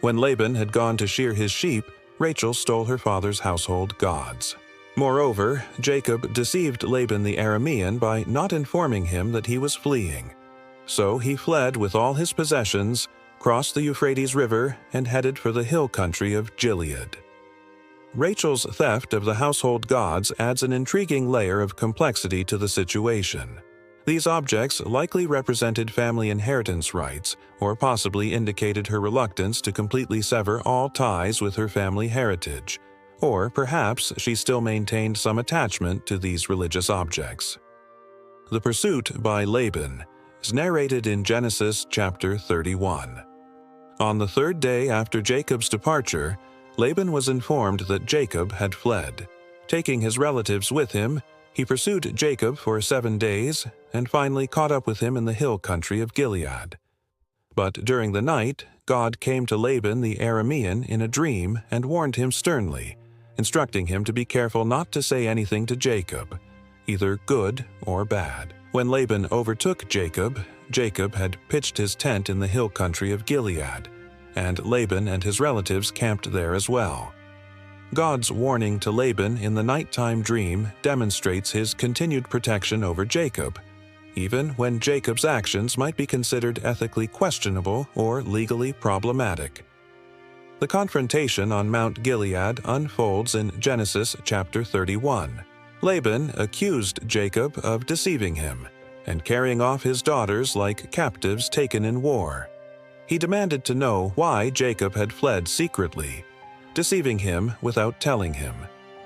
When Laban had gone to shear his sheep, Rachel stole her father's household gods. Moreover, Jacob deceived Laban the Aramean by not informing him that he was fleeing. So he fled with all his possessions, crossed the Euphrates River, and headed for the hill country of Gilead. Rachel's theft of the household gods adds an intriguing layer of complexity to the situation. These objects likely represented family inheritance rights, or possibly indicated her reluctance to completely sever all ties with her family heritage, or perhaps she still maintained some attachment to these religious objects. The pursuit by Laban is narrated in Genesis chapter 31. On the third day after Jacob's departure, Laban was informed that Jacob had fled. Taking his relatives with him, he pursued Jacob for 7 days and finally caught up with him in the hill country of Gilead. But during the night, God came to Laban the Aramean in a dream and warned him sternly, instructing him to be careful not to say anything to Jacob, either good or bad. When Laban overtook Jacob, Jacob had pitched his tent in the hill country of Gilead, and Laban and his relatives camped there as well. God's warning to Laban in the nighttime dream demonstrates his continued protection over Jacob, even when Jacob's actions might be considered ethically questionable or legally problematic. The confrontation on Mount Gilead unfolds in Genesis chapter 31. Laban accused Jacob of deceiving him and carrying off his daughters like captives taken in war. He demanded to know why Jacob had fled secretly, deceiving him without telling him,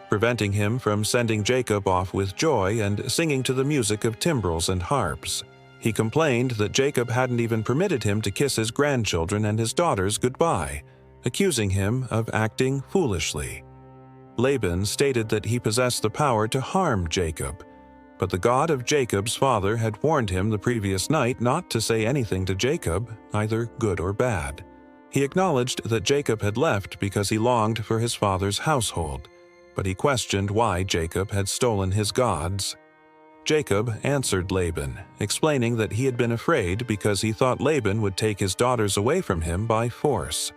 preventing him from sending Jacob off with joy and singing to the music of timbrels and harps. He complained that Jacob hadn't even permitted him to kiss his grandchildren and his daughters goodbye, accusing him of acting foolishly. Laban stated that he possessed the power to harm Jacob, but the God of Jacob's father had warned him the previous night not to say anything to Jacob, either good or bad. He acknowledged that Jacob had left because he longed for his father's household, but he questioned why Jacob had stolen his gods. Jacob answered Laban, explaining that he had been afraid because he thought Laban would take his daughters away from him by force.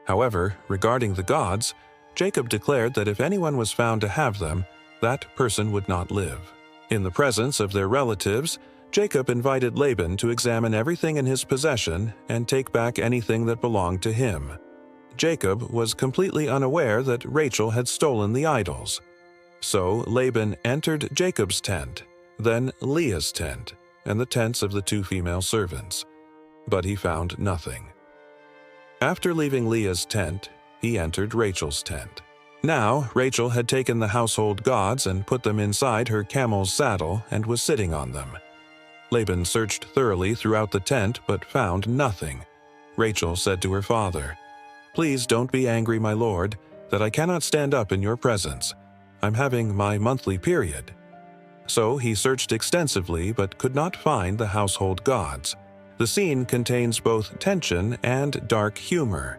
However, regarding the gods, Jacob declared that if anyone was found to have them, that person would not live. In the presence of their relatives, Jacob invited Laban to examine everything in his possession and take back anything that belonged to him. Jacob was completely unaware that Rachel had stolen the idols. So Laban entered Jacob's tent, then Leah's tent, and the tents of the 2 female servants. But he found nothing. After leaving Leah's tent, he entered Rachel's tent. Now Rachel had taken the household gods and put them inside her camel's saddle and was sitting on them. Laban searched thoroughly throughout the tent but found nothing. Rachel said to her father, "Please don't be angry, my lord, that I cannot stand up in your presence. I'm having my monthly period." So he searched extensively but could not find the household gods. The scene contains both tension and dark humor.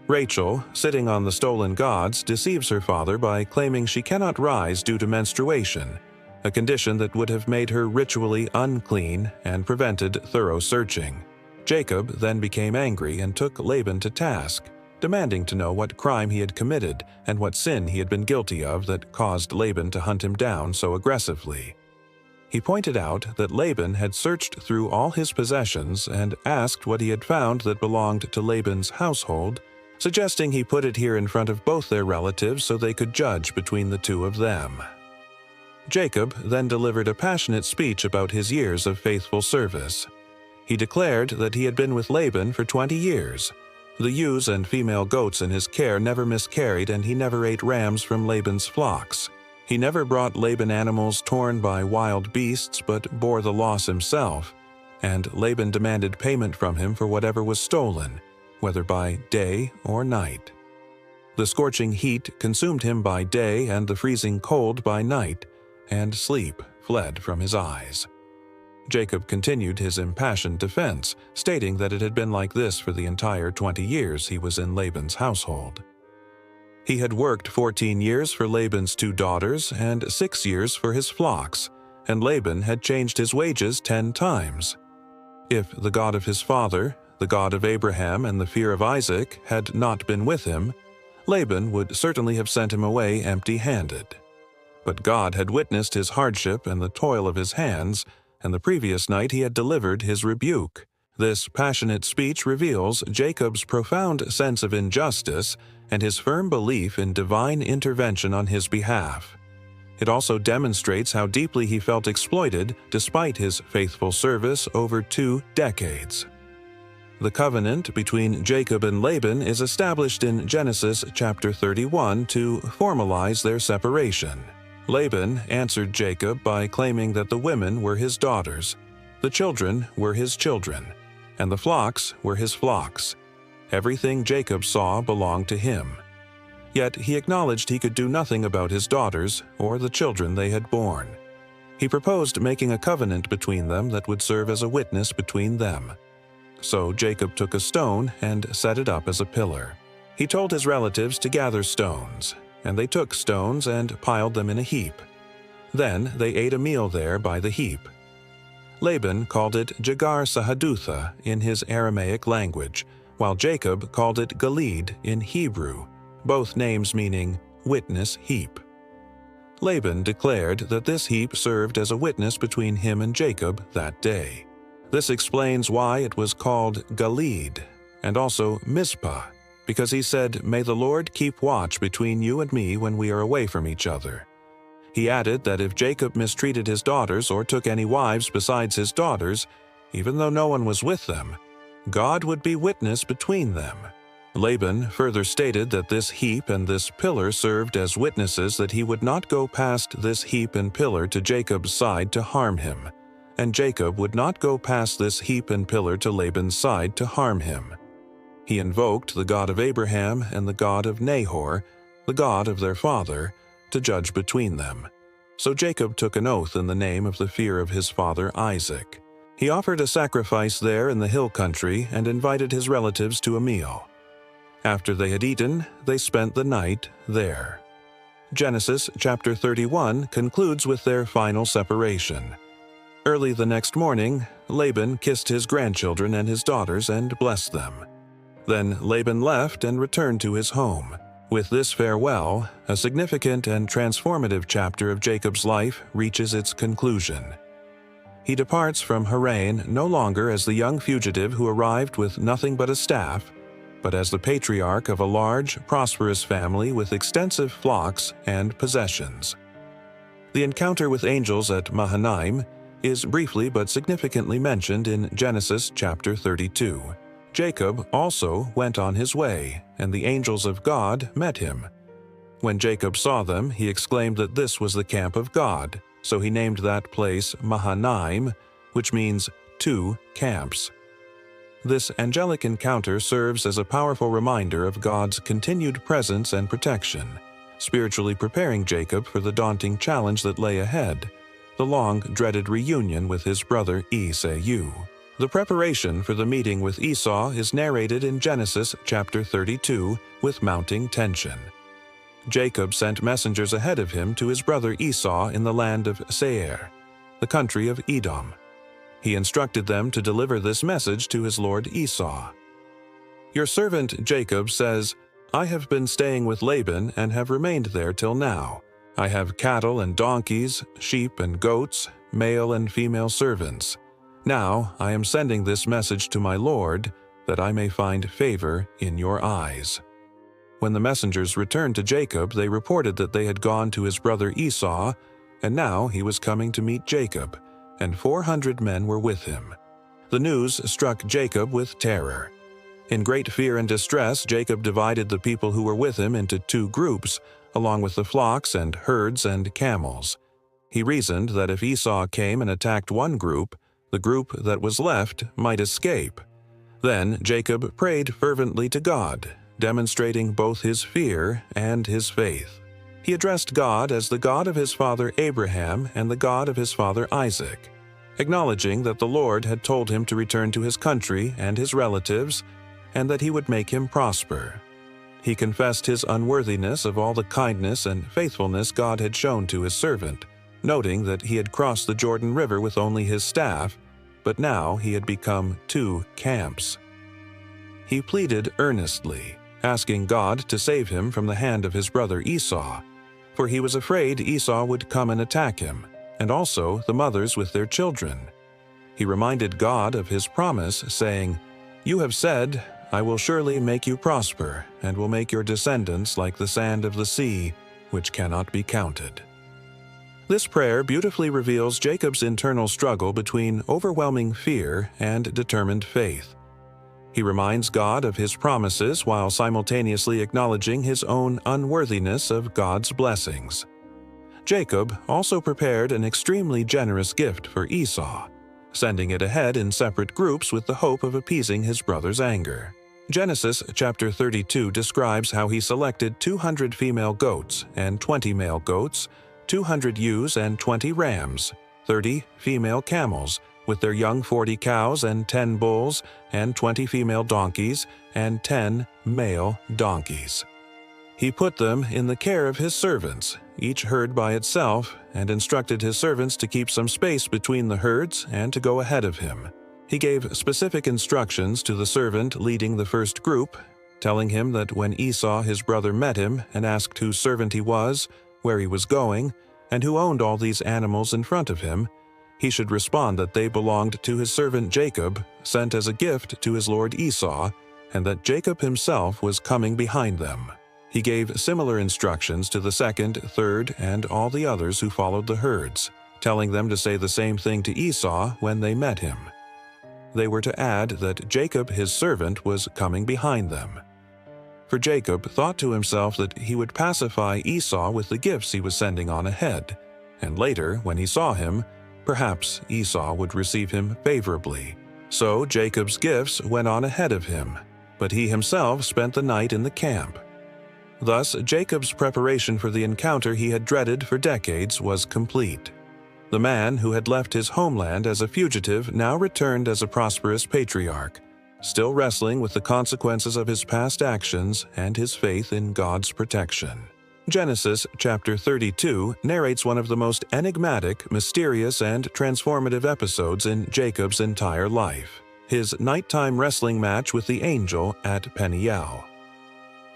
Rachel, sitting on the stolen gods, deceives her father by claiming she cannot rise due to menstruation, a condition that would have made her ritually unclean and prevented thorough searching. Jacob then became angry and took Laban to task, demanding to know what crime he had committed and what sin he had been guilty of that caused Laban to hunt him down so aggressively. He pointed out that Laban had searched through all his possessions and asked what he had found that belonged to Laban's household, suggesting he put it here in front of both their relatives so they could judge between the 2 of them. Jacob then delivered a passionate speech about his years of faithful service. He declared that he had been with Laban for 20 years. The ewes and female goats in his care never miscarried, and he never ate rams from Laban's flocks. He never brought Laban animals torn by wild beasts but bore the loss himself. and Laban demanded payment from him for whatever was stolen, whether by day or night. The scorching heat consumed him by day and the freezing cold by night, and sleep fled from his eyes. Jacob continued his impassioned defense, stating that it had been like this for the entire 20 years he was in Laban's household. He had worked 14 years for Laban's 2 daughters and 6 years for his flocks, and Laban had changed his wages 10 times. If the God of his father, the God of Abraham and the fear of Isaac, had not been with him, Laban would certainly have sent him away empty-handed. But God had witnessed his hardship and the toil of his hands, and the previous night he had delivered his rebuke. This passionate speech reveals Jacob's profound sense of injustice and his firm belief in divine intervention on his behalf. It also demonstrates how deeply he felt exploited despite his faithful service over 2 decades. The covenant between Jacob and Laban is established in Genesis chapter 31 to formalize their separation. Laban answered Jacob by claiming that the women were his daughters, the children were his children, and the flocks were his flocks. Everything Jacob saw belonged to him. Yet he acknowledged he could do nothing about his daughters or the children they had borne. He proposed making a covenant between them that would serve as a witness between them. So Jacob took a stone and set it up as a pillar. He told his relatives to gather stones, and they took stones and piled them in a heap. Then they ate a meal there by the heap. Laban called it Jagar Sahadutha in his Aramaic language, while Jacob called it Gilead in Hebrew, both names meaning witness heap. Laban declared that this heap served as a witness between him and Jacob that day. This explains why it was called Gilead, and also Mizpah, because he said, "May the Lord keep watch between you and me when we are away from each other." He added that if Jacob mistreated his daughters or took any wives besides his daughters, even though no one was with them, God would be witness between them. Laban further stated that this heap and this pillar served as witnesses that he would not go past this heap and pillar to Jacob's side to harm him, and Jacob would not go past this heap and pillar to Laban's side to harm him. He invoked the God of Abraham and the God of Nahor, the God of their father, to judge between them. So Jacob took an oath in the name of the fear of his father Isaac. He offered a sacrifice there in the hill country and invited his relatives to a meal. After they had eaten, they spent the night there. Genesis chapter 31 concludes with their final separation. Early the next morning, Laban kissed his grandchildren and his daughters and blessed them. Then Laban left and returned to his home. With this farewell, a significant and transformative chapter of Jacob's life reaches its conclusion. He departs from Haran no longer as the young fugitive who arrived with nothing but a staff, but as the patriarch of a large, prosperous family with extensive flocks and possessions. The encounter with angels at Mahanaim is briefly but significantly mentioned in Genesis chapter 32. Jacob also went on his way, and the angels of God met him. When Jacob saw them, he exclaimed that this was the camp of God, so he named that place Mahanaim, which means 2 camps. This angelic encounter serves as a powerful reminder of God's continued presence and protection, spiritually preparing Jacob for the daunting challenge that lay ahead, the long-dreaded reunion with his brother Esau. The preparation for the meeting with Esau is narrated in Genesis chapter 32 with mounting tension. Jacob sent messengers ahead of him to his brother Esau in the land of Seir, the country of Edom. He instructed them to deliver this message to his lord Esau. "Your servant Jacob says, 'I have been staying with Laban and have remained there till now. I have cattle and donkeys, sheep and goats, male and female servants. Now I am sending this message to my lord, that I may find favor in your eyes.'" When the messengers returned to Jacob, they reported that they had gone to his brother Esau, and now he was coming to meet Jacob, and 400 men were with him. The news struck Jacob with terror. In great fear and distress, Jacob divided the people who were with him into 2 groups, along with the flocks and herds and camels. He reasoned that if Esau came and attacked one group, the group that was left might escape. Then Jacob prayed fervently to God, demonstrating both his fear and his faith. He addressed God as the God of his father Abraham and the God of his father Isaac, acknowledging that the Lord had told him to return to his country and his relatives, and that he would make him prosper. He confessed his unworthiness of all the kindness and faithfulness God had shown to his servant, noting that he had crossed the Jordan River with only his staff, but now he had become 2 camps. He pleaded earnestly, asking God to save him from the hand of his brother Esau, for he was afraid Esau would come and attack him, and also the mothers with their children. He reminded God of his promise, saying, "You have said, 'I will surely make you prosper, and will make your descendants like the sand of the sea, which cannot be counted.'" This prayer beautifully reveals Jacob's internal struggle between overwhelming fear and determined faith. He reminds God of his promises while simultaneously acknowledging his own unworthiness of God's blessings. Jacob also prepared an extremely generous gift for Esau, sending it ahead in separate groups with the hope of appeasing his brother's anger. Genesis chapter 32 describes how he selected 200 female goats and 20 male goats, 200 ewes and 20 rams, 30 female camels, with their young 40 cows and 10 bulls, and 20 female donkeys and 10 male donkeys. He put them in the care of his servants, each herd by itself, and instructed his servants to keep some space between the herds and to go ahead of him. He gave specific instructions to the servant leading the first group, telling him that when Esau his brother met him and asked whose servant he was, where he was going, and who owned all these animals in front of him, he should respond that they belonged to his servant Jacob, sent as a gift to his lord Esau, and that Jacob himself was coming behind them. He gave similar instructions to the second, third, and all the others who followed the herds, telling them to say the same thing to Esau when they met him. They were to add that Jacob his servant was coming behind them. For Jacob thought to himself that he would pacify Esau with the gifts he was sending on ahead, and later, when he saw him, perhaps Esau would receive him favorably. So Jacob's gifts went on ahead of him, but he himself spent the night in the camp. Thus, Jacob's preparation for the encounter he had dreaded for decades was complete. The man who had left his homeland as a fugitive now returned as a prosperous patriarch, still wrestling with the consequences of his past actions and his faith in God's protection. Genesis chapter 32 narrates one of the most enigmatic, mysterious, and transformative episodes in Jacob's entire life, his nighttime wrestling match with the angel at Peniel.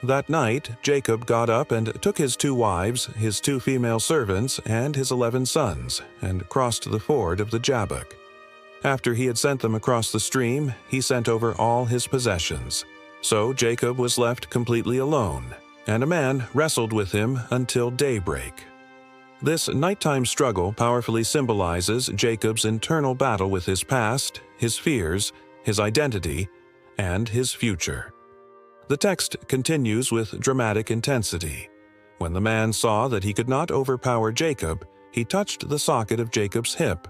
That night, Jacob got up and took his 2 wives, his 2 female servants, and his 11 sons, and crossed the ford of the Jabbok. After he had sent them across the stream, he sent over all his possessions. So Jacob was left completely alone, and a man wrestled with him until daybreak. This nighttime struggle powerfully symbolizes Jacob's internal battle with his past, his fears, his identity, and his future. The text continues with dramatic intensity. When the man saw that he could not overpower Jacob, he touched the socket of Jacob's hip,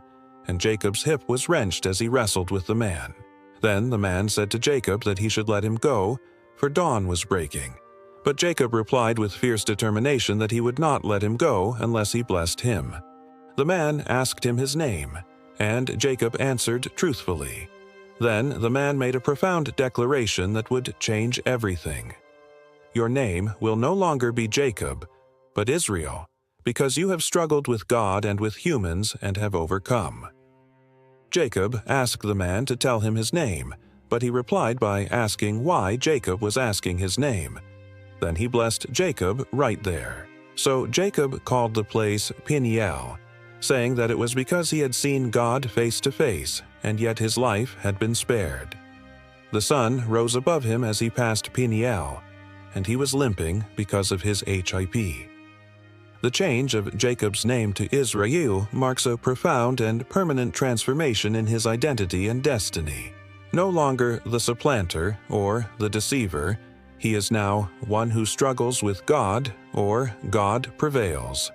and Jacob's hip was wrenched as he wrestled with the man. Then the man said to Jacob that he should let him go, for dawn was breaking. But Jacob replied with fierce determination that he would not let him go unless he blessed him. The man asked him his name, and Jacob answered truthfully. Then the man made a profound declaration that would change everything. "Your name will no longer be Jacob, but Israel, because you have struggled with God and with humans and have overcome." Jacob asked the man to tell him his name, but he replied by asking why Jacob was asking his name. Then he blessed Jacob right there. So Jacob called the place Peniel, saying that it was because he had seen God face to face, and yet his life had been spared. The sun rose above him as he passed Peniel, and he was limping because of his HIP. The change of Jacob's name to Israel marks a profound and permanent transformation in his identity and destiny. No longer the supplanter or the deceiver, he is now one who struggles with God, or God prevails.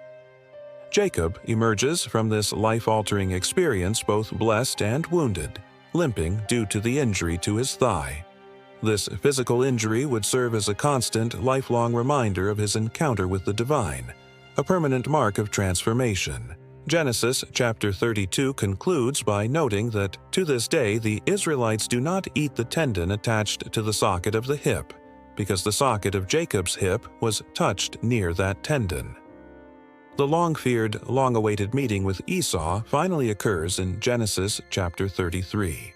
Jacob emerges from this life-altering experience both blessed and wounded, limping due to the injury to his thigh. This physical injury would serve as a constant, lifelong reminder of his encounter with the divine, a permanent mark of transformation. Genesis chapter 32 concludes by noting that to this day the Israelites do not eat the tendon attached to the socket of the hip, because the socket of Jacob's hip was touched near that tendon. The long-feared, long-awaited meeting with Esau finally occurs in Genesis chapter 33.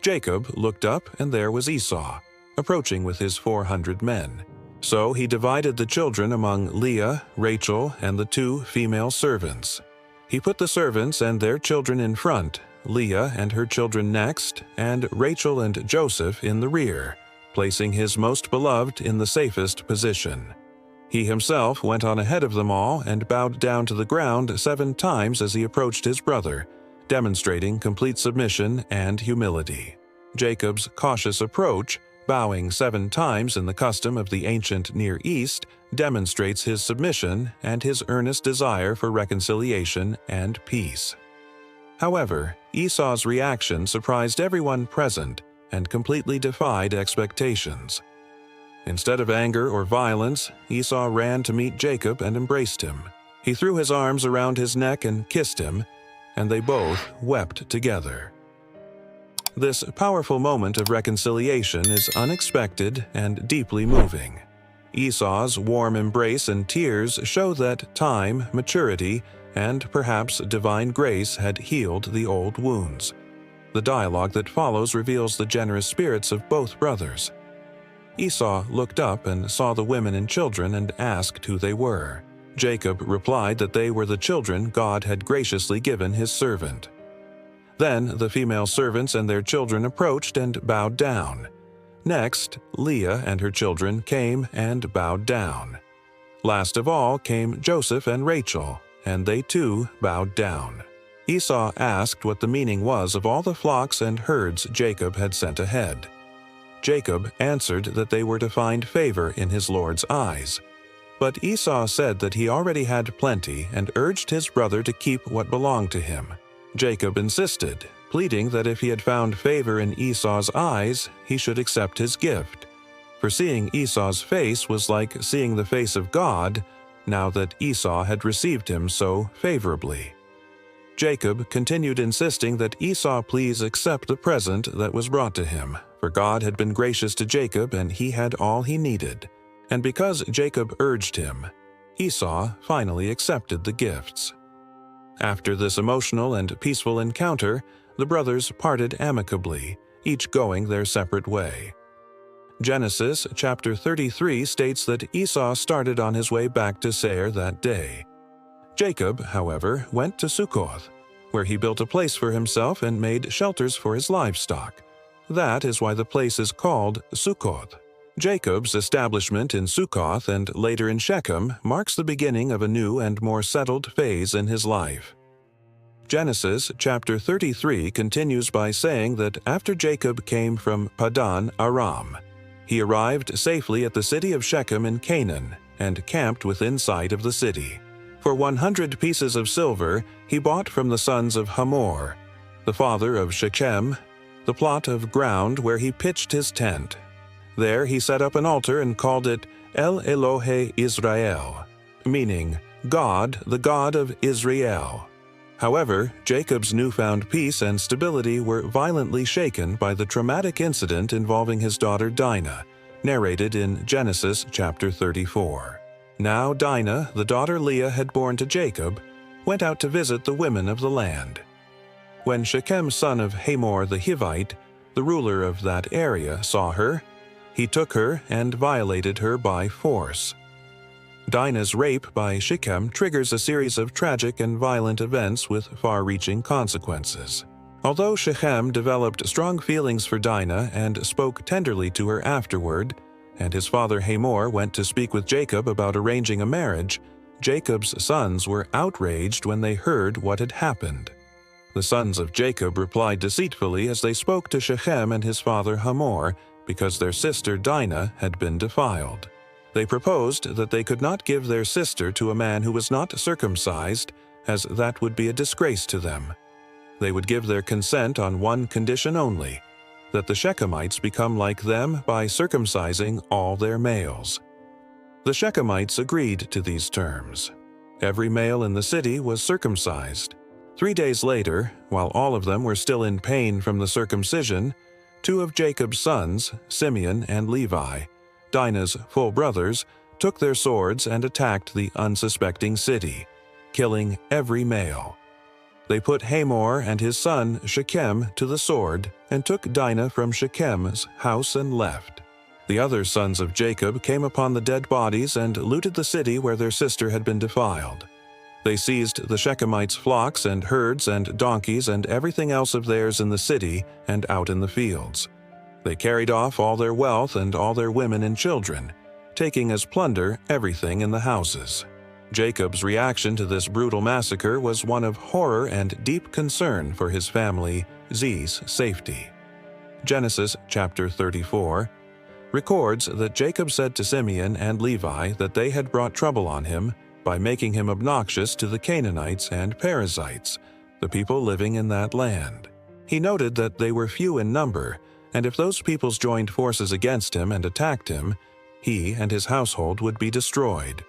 Jacob looked up, and there was Esau, approaching with his 400 men. So he divided the children among Leah, Rachel, and the 2 female servants. He put the servants and their children in front, Leah and her children next, and Rachel and Joseph in the rear, placing his most beloved in the safest position. He himself went on ahead of them all and bowed down to the ground 7 times as he approached his brother, demonstrating complete submission and humility. Jacob's cautious approach, bowing 7 times in the custom of the ancient Near East, demonstrates his submission and his earnest desire for reconciliation and peace. However, Esau's reaction surprised everyone present and completely defied expectations. Instead of anger or violence, Esau ran to meet Jacob and embraced him. He threw his arms around his neck and kissed him, and they both wept together. This powerful moment of reconciliation is unexpected and deeply moving. Esau's warm embrace and tears show that time, maturity, and perhaps divine grace had healed the old wounds. The dialogue that follows reveals the generous spirits of both brothers. Esau looked up and saw the women and children and asked who they were. Jacob replied that they were the children God had graciously given his servant. Then the female servants and their children approached and bowed down. Next, Leah and her children came and bowed down. Last of all came Joseph and Rachel, and they too bowed down. Esau asked what the meaning was of all the flocks and herds Jacob had sent ahead. Jacob answered that they were to find favor in his Lord's eyes. But Esau said that he already had plenty and urged his brother to keep what belonged to him. Jacob insisted, pleading that if he had found favor in Esau's eyes, he should accept his gift. For seeing Esau's face was like seeing the face of God, now that Esau had received him so favorably. Jacob continued insisting that Esau please accept the present that was brought to him, for God had been gracious to Jacob and he had all he needed. And because Jacob urged him, Esau finally accepted the gifts. After this emotional and peaceful encounter, the brothers parted amicably, each going their separate way. Genesis chapter 33 states that Esau started on his way back to Seir that day. Jacob, however, went to Sukkoth, where he built a place for himself and made shelters for his livestock. That is why the place is called Sukkoth. Jacob's establishment in Sukkoth and later in Shechem marks the beginning of a new and more settled phase in his life. Genesis chapter 33 continues by saying that after Jacob came from Padan Aram, he arrived safely at the city of Shechem in Canaan and camped within sight of the city. For 100 pieces of silver he bought from the sons of Hamor, the father of Shechem, the plot of ground where he pitched his tent. There he set up an altar and called it El Elohe Israel, meaning God, the God of Israel. However, Jacob's newfound peace and stability were violently shaken by the traumatic incident involving his daughter Dinah, narrated in Genesis chapter 34. Now Dinah, the daughter Leah had borne to Jacob, went out to visit the women of the land. When Shechem son of Hamor the Hivite, the ruler of that area, saw her, he took her and violated her by force. Dinah's rape by Shechem triggers a series of tragic and violent events with far-reaching consequences. Although Shechem developed strong feelings for Dinah and spoke tenderly to her afterward, and his father Hamor went to speak with Jacob about arranging a marriage, Jacob's sons were outraged when they heard what had happened. The sons of Jacob replied deceitfully as they spoke to Shechem and his father Hamor, because their sister Dinah had been defiled. They proposed that they could not give their sister to a man who was not circumcised, as that would be a disgrace to them. They would give their consent on one condition only, that the Shechemites become like them by circumcising all their males. The Shechemites agreed to these terms. Every male in the city was circumcised. 3 days later, while all of them were still in pain from the circumcision, 2 of Jacob's sons, Simeon and Levi, Dinah's full brothers, took their swords and attacked the unsuspecting city, killing every male. They put Hamor and his son Shechem to the sword and took Dinah from Shechem's house and left. The other sons of Jacob came upon the dead bodies and looted the city where their sister had been defiled. They seized the Shechemites' flocks and herds and donkeys and everything else of theirs in the city and out in the fields. They carried off all their wealth and all their women and children, taking as plunder everything in the houses. Jacob's reaction to this brutal massacre was one of horror and deep concern for his family, Z's safety. Genesis chapter 34 records that Jacob said to Simeon and Levi that they had brought trouble on him by making him obnoxious to the Canaanites and Perizzites, the people living in that land. He noted that they were few in number, and if those peoples joined forces against him and attacked him, he and his household would be destroyed.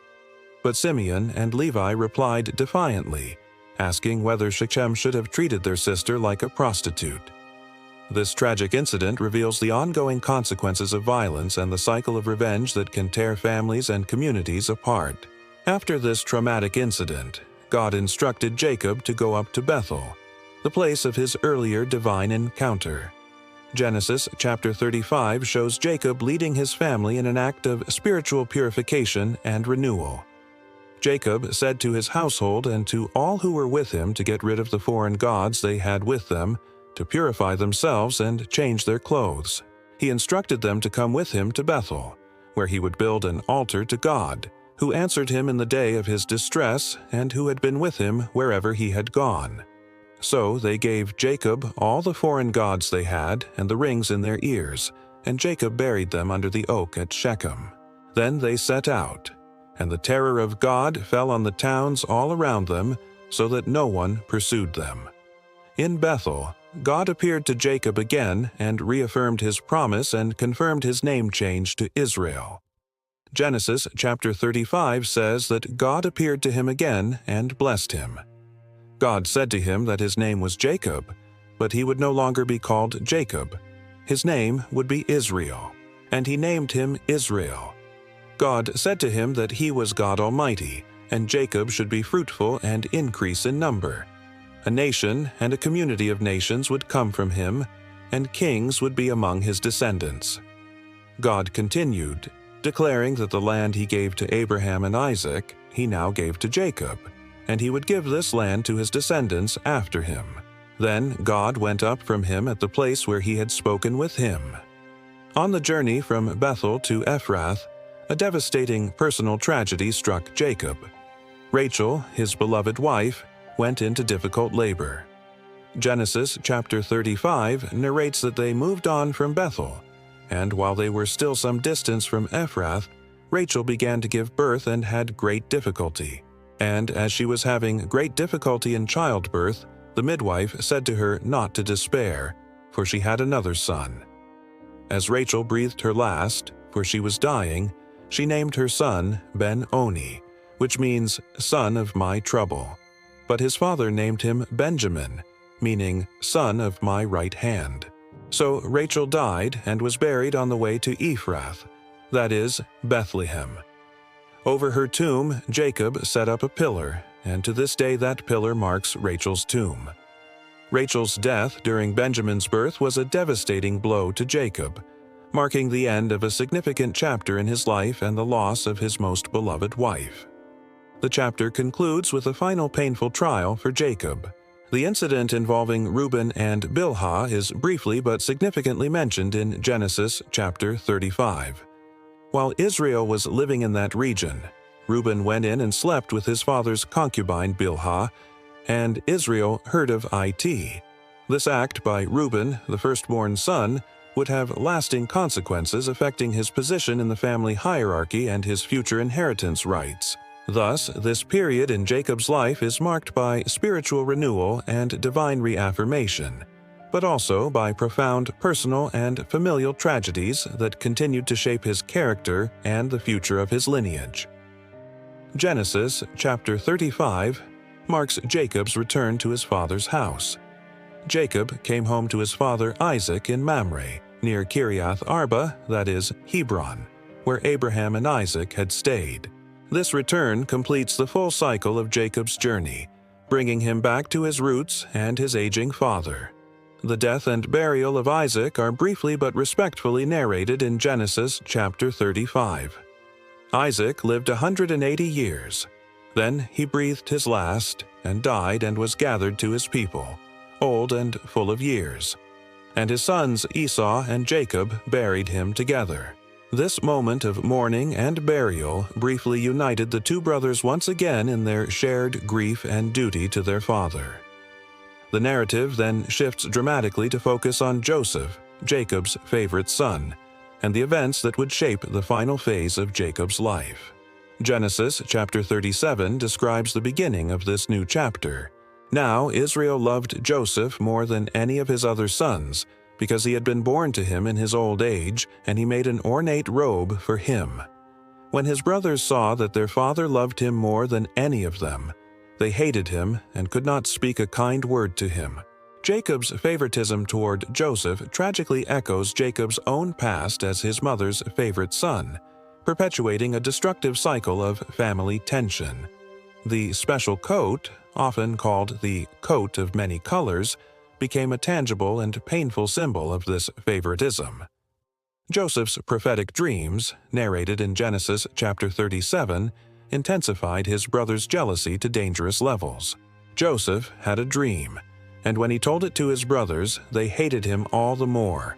But Simeon and Levi replied defiantly, asking whether Shechem should have treated their sister like a prostitute. This tragic incident reveals the ongoing consequences of violence and the cycle of revenge that can tear families and communities apart. After this traumatic incident, God instructed Jacob to go up to Bethel, the place of his earlier divine encounter. Genesis chapter 35 shows Jacob leading his family in an act of spiritual purification and renewal. Jacob said to his household and to all who were with him to get rid of the foreign gods they had with them, to purify themselves and change their clothes. He instructed them to come with him to Bethel, where he would build an altar to God, who answered him in the day of his distress and who had been with him wherever he had gone. So they gave Jacob all the foreign gods they had and the rings in their ears, and Jacob buried them under the oak at Shechem. Then they set out, and the terror of God fell on the towns all around them, so that no one pursued them. In Bethel, God appeared to Jacob again and reaffirmed his promise and confirmed his name change to Israel. Genesis chapter 35 says that God appeared to him again and blessed him. God said to him that his name was Jacob, but he would no longer be called Jacob. His name would be Israel, and he named him Israel. God said to him that he was God Almighty, and Jacob should be fruitful and increase in number. A nation and a community of nations would come from him, and kings would be among his descendants. God continued, declaring that the land he gave to Abraham and Isaac, he now gave to Jacob, and he would give this land to his descendants after him. Then God went up from him at the place where he had spoken with him. On the journey from Bethel to Ephrath, a devastating personal tragedy struck Jacob. Rachel, his beloved wife, went into difficult labor. Genesis chapter 35 narrates that they moved on from Bethel, and while they were still some distance from Ephrath, Rachel began to give birth and had great difficulty. And as she was having great difficulty in childbirth, the midwife said to her not to despair, for she had another son. As Rachel breathed her last, for she was dying, she named her son Ben-Oni, which means son of my trouble. But his father named him Benjamin, meaning son of my right hand. So Rachel died and was buried on the way to Ephrath, that is, Bethlehem. Over her tomb, Jacob set up a pillar, and to this day that pillar marks Rachel's tomb. Rachel's death during Benjamin's birth was a devastating blow to Jacob, marking the end of a significant chapter in his life and the loss of his most beloved wife. The chapter concludes with a final painful trial for Jacob. The incident involving Reuben and Bilhah is briefly but significantly mentioned in Genesis chapter 35. While Israel was living in that region, Reuben went in and slept with his father's concubine Bilhah, and Israel heard of it. This act by Reuben, the firstborn son, would have lasting consequences affecting his position in the family hierarchy and his future inheritance rights. Thus, this period in Jacob's life is marked by spiritual renewal and divine reaffirmation, but also by profound personal and familial tragedies that continued to shape his character and the future of his lineage. Genesis chapter 35 marks Jacob's return to his father's house. Jacob came home to his father Isaac in Mamre, near Kiriath Arba, that is, Hebron, where Abraham and Isaac had stayed. This return completes the full cycle of Jacob's journey, bringing him back to his roots and his aging father. The death and burial of Isaac are briefly but respectfully narrated in Genesis chapter 35. Isaac lived 180 years. Then he breathed his last and died and was gathered to his people, old and full of years. And his sons Esau and Jacob buried him together. This moment of mourning and burial briefly united the two brothers once again in their shared grief and duty to their father. The narrative then shifts dramatically to focus on Joseph, Jacob's favorite son, and the events that would shape the final phase of Jacob's life. Genesis chapter 37 describes the beginning of this new chapter. Now Israel loved Joseph more than any of his other sons, because he had been born to him in his old age, and he made an ornate robe for him. When his brothers saw that their father loved him more than any of them, they hated him and could not speak a kind word to him. Jacob's favoritism toward Joseph tragically echoes Jacob's own past as his mother's favorite son, perpetuating a destructive cycle of family tension. The special coat, often called the coat of many colors, became a tangible and painful symbol of this favoritism. Joseph's prophetic dreams, narrated in Genesis chapter 37, intensified his brothers' jealousy to dangerous levels. Joseph had a dream, and when he told it to his brothers, they hated him all the more.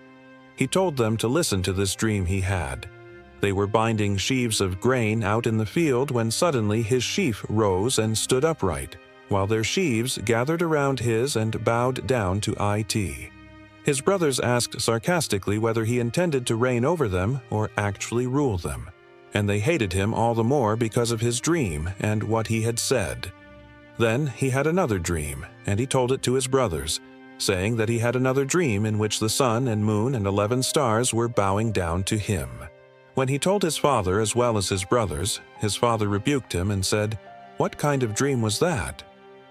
He told them to listen to this dream he had. They were binding sheaves of grain out in the field when suddenly his sheaf rose and stood upright, while their sheaves gathered around his and bowed down to it. His brothers asked sarcastically whether he intended to reign over them or actually rule them, and they hated him all the more because of his dream and what he had said. Then he had another dream, and he told it to his brothers, saying that he had another dream in which the sun and moon and 11 stars were bowing down to him. When he told his father as well as his brothers, his father rebuked him and said, "What kind of dream was that?"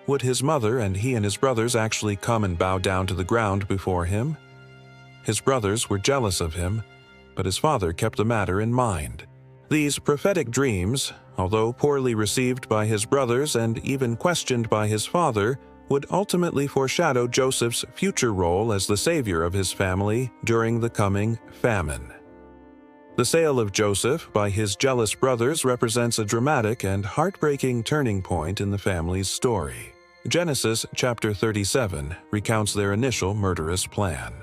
Would his mother and he and his brothers actually come and bow down to the ground before him? His brothers were jealous of him, but his father kept the matter in mind. These prophetic dreams, although poorly received by his brothers and even questioned by his father, would ultimately foreshadow Joseph's future role as the savior of his family during the coming famine. The sale of Joseph by his jealous brothers represents a dramatic and heartbreaking turning point in the family's story. Genesis chapter 37 recounts their initial murderous plan.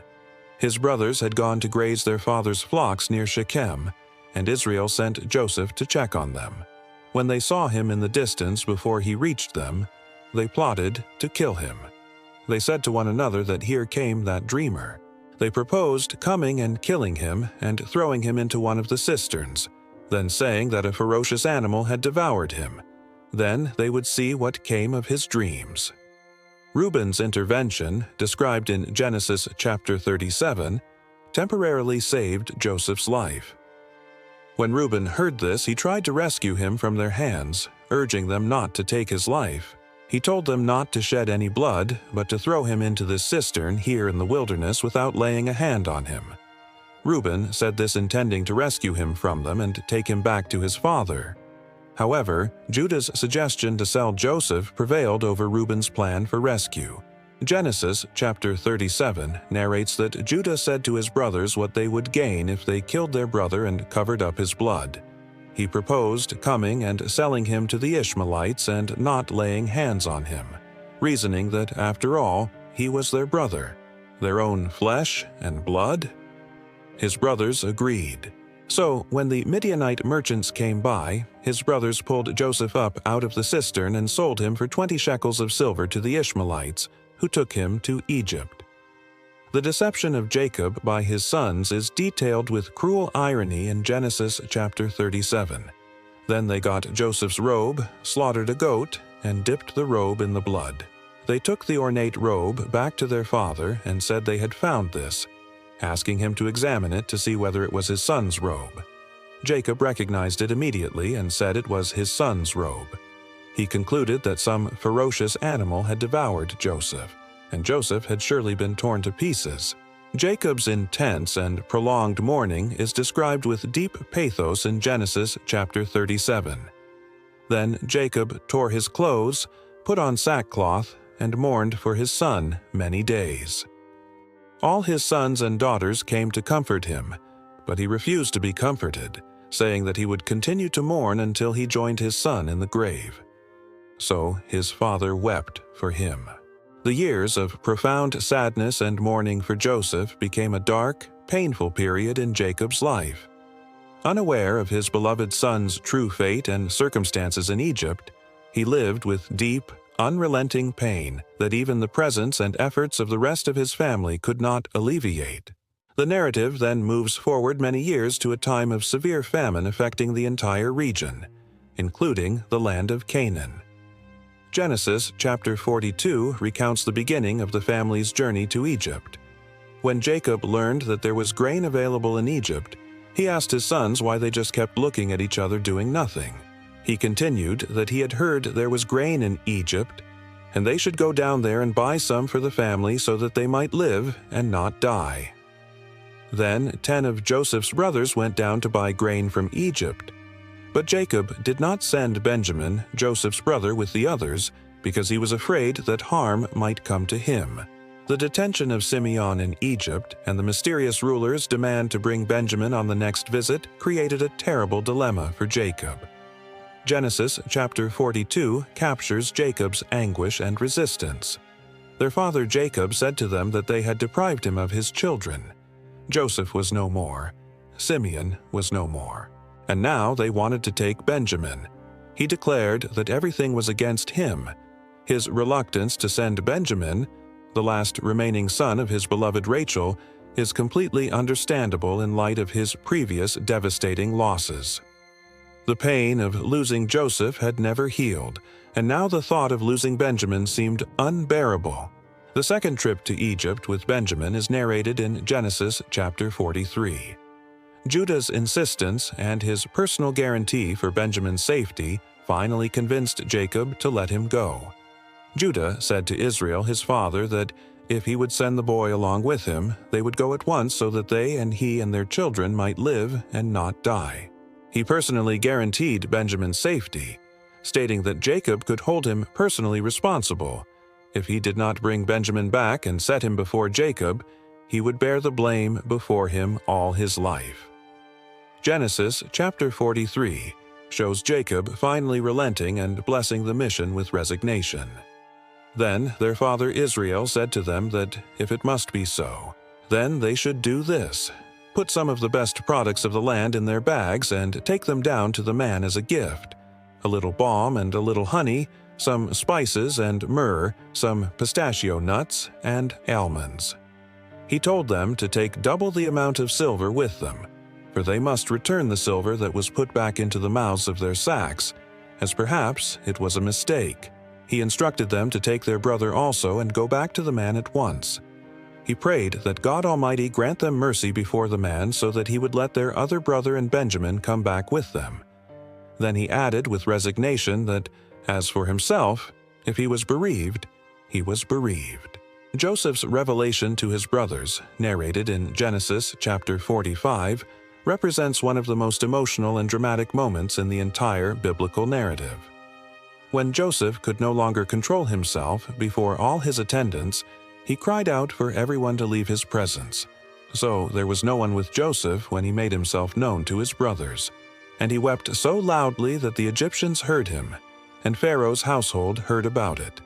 His brothers had gone to graze their father's flocks near Shechem, and Israel sent Joseph to check on them. When they saw him in the distance before he reached them, they plotted to kill him. They said to one another that here came that dreamer. They proposed coming and killing him and throwing him into one of the cisterns, then saying that a ferocious animal had devoured him. Then they would see what came of his dreams. Reuben's intervention, described in Genesis chapter 37, temporarily saved Joseph's life. When Reuben heard this, he tried to rescue him from their hands, urging them not to take his life. He told them not to shed any blood, but to throw him into this cistern here in the wilderness without laying a hand on him. Reuben said this intending to rescue him from them and take him back to his father. However, Judah's suggestion to sell Joseph prevailed over Reuben's plan for rescue. Genesis chapter 37 narrates that Judah said to his brothers what they would gain if they killed their brother and covered up his blood. He proposed coming and selling him to the Ishmaelites and not laying hands on him, reasoning that, after all, he was their brother, their own flesh and blood. His brothers agreed. So, when the Midianite merchants came by, his brothers pulled Joseph up out of the cistern and sold him for 20 shekels of silver to the Ishmaelites, who took him to Egypt. The deception of Jacob by his sons is detailed with cruel irony in Genesis chapter 37. Then they got Joseph's robe, slaughtered a goat, and dipped the robe in the blood. They took the ornate robe back to their father and said they had found this, asking him to examine it to see whether it was his son's robe. Jacob recognized it immediately and said it was his son's robe. He concluded that some ferocious animal had devoured Joseph, and Joseph had surely been torn to pieces. Jacob's intense and prolonged mourning is described with deep pathos in Genesis chapter 37. Then Jacob tore his clothes, put on sackcloth, and mourned for his son many days. All his sons and daughters came to comfort him, but he refused to be comforted, saying that he would continue to mourn until he joined his son in the grave. So his father wept for him. The years of profound sadness and mourning for Joseph became a dark, painful period in Jacob's life. Unaware of his beloved son's true fate and circumstances in Egypt, he lived with deep, unrelenting pain that even the presence and efforts of the rest of his family could not alleviate. The narrative then moves forward many years to a time of severe famine affecting the entire region, including the land of Canaan. Genesis chapter 42 recounts the beginning of the family's journey to Egypt. When Jacob learned that there was grain available in Egypt, he asked his sons why they just kept looking at each other doing nothing. He continued that he had heard there was grain in Egypt, and they should go down there and buy some for the family so that they might live and not die. Then 10 of Joseph's brothers went down to buy grain from Egypt. But Jacob did not send Benjamin, Joseph's brother, with the others, because he was afraid that harm might come to him. The detention of Simeon in Egypt and the mysterious ruler's demand to bring Benjamin on the next visit created a terrible dilemma for Jacob. Genesis chapter 42 captures Jacob's anguish and resistance. Their father Jacob said to them that they had deprived him of his children. Joseph was no more. Simeon was no more. And now they wanted to take Benjamin. He declared that everything was against him. His reluctance to send Benjamin, the last remaining son of his beloved Rachel, is completely understandable in light of his previous devastating losses. The pain of losing Joseph had never healed, and now the thought of losing Benjamin seemed unbearable. The second trip to Egypt with Benjamin is narrated in Genesis chapter 43. Judah's insistence and his personal guarantee for Benjamin's safety finally convinced Jacob to let him go. Judah said to Israel, his father, that if he would send the boy along with him, they would go at once so that they and he and their children might live and not die. He personally guaranteed Benjamin's safety, stating that Jacob could hold him personally responsible. If he did not bring Benjamin back and set him before Jacob, he would bear the blame before him all his life. Genesis chapter 43 shows Jacob finally relenting and blessing the mission with resignation. Then their father Israel said to them that if it must be so, then they should do this: put some of the best products of the land in their bags and take them down to the man as a gift: a little balm and a little honey, some spices and myrrh, some pistachio nuts, and almonds. He told them to take double the amount of silver with them, for they must return the silver that was put back into the mouths of their sacks, as perhaps it was a mistake. He instructed them to take their brother also and go back to the man at once. He prayed that God Almighty grant them mercy before the man so that he would let their other brother and Benjamin come back with them. Then he added with resignation that, as for himself, if he was bereaved, he was bereaved. Joseph's revelation to his brothers, narrated in Genesis chapter 45, represents one of the most emotional and dramatic moments in the entire biblical narrative. When Joseph could no longer control himself before all his attendants, he cried out for everyone to leave his presence. So there was no one with Joseph when he made himself known to his brothers. And he wept so loudly that the Egyptians heard him, and Pharaoh's household heard about it.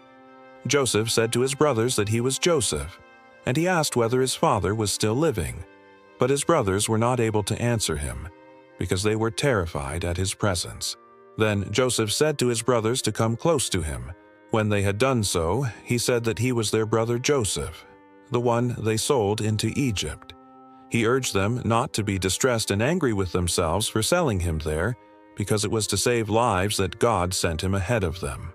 Joseph said to his brothers that he was Joseph, and he asked whether his father was still living. But his brothers were not able to answer him, because they were terrified at his presence. Then Joseph said to his brothers to come close to him. When they had done so, he said that he was their brother Joseph. the one they sold into Egypt. He urged them not to be distressed and angry with themselves for selling him there, because it was to save lives that God sent him ahead of them.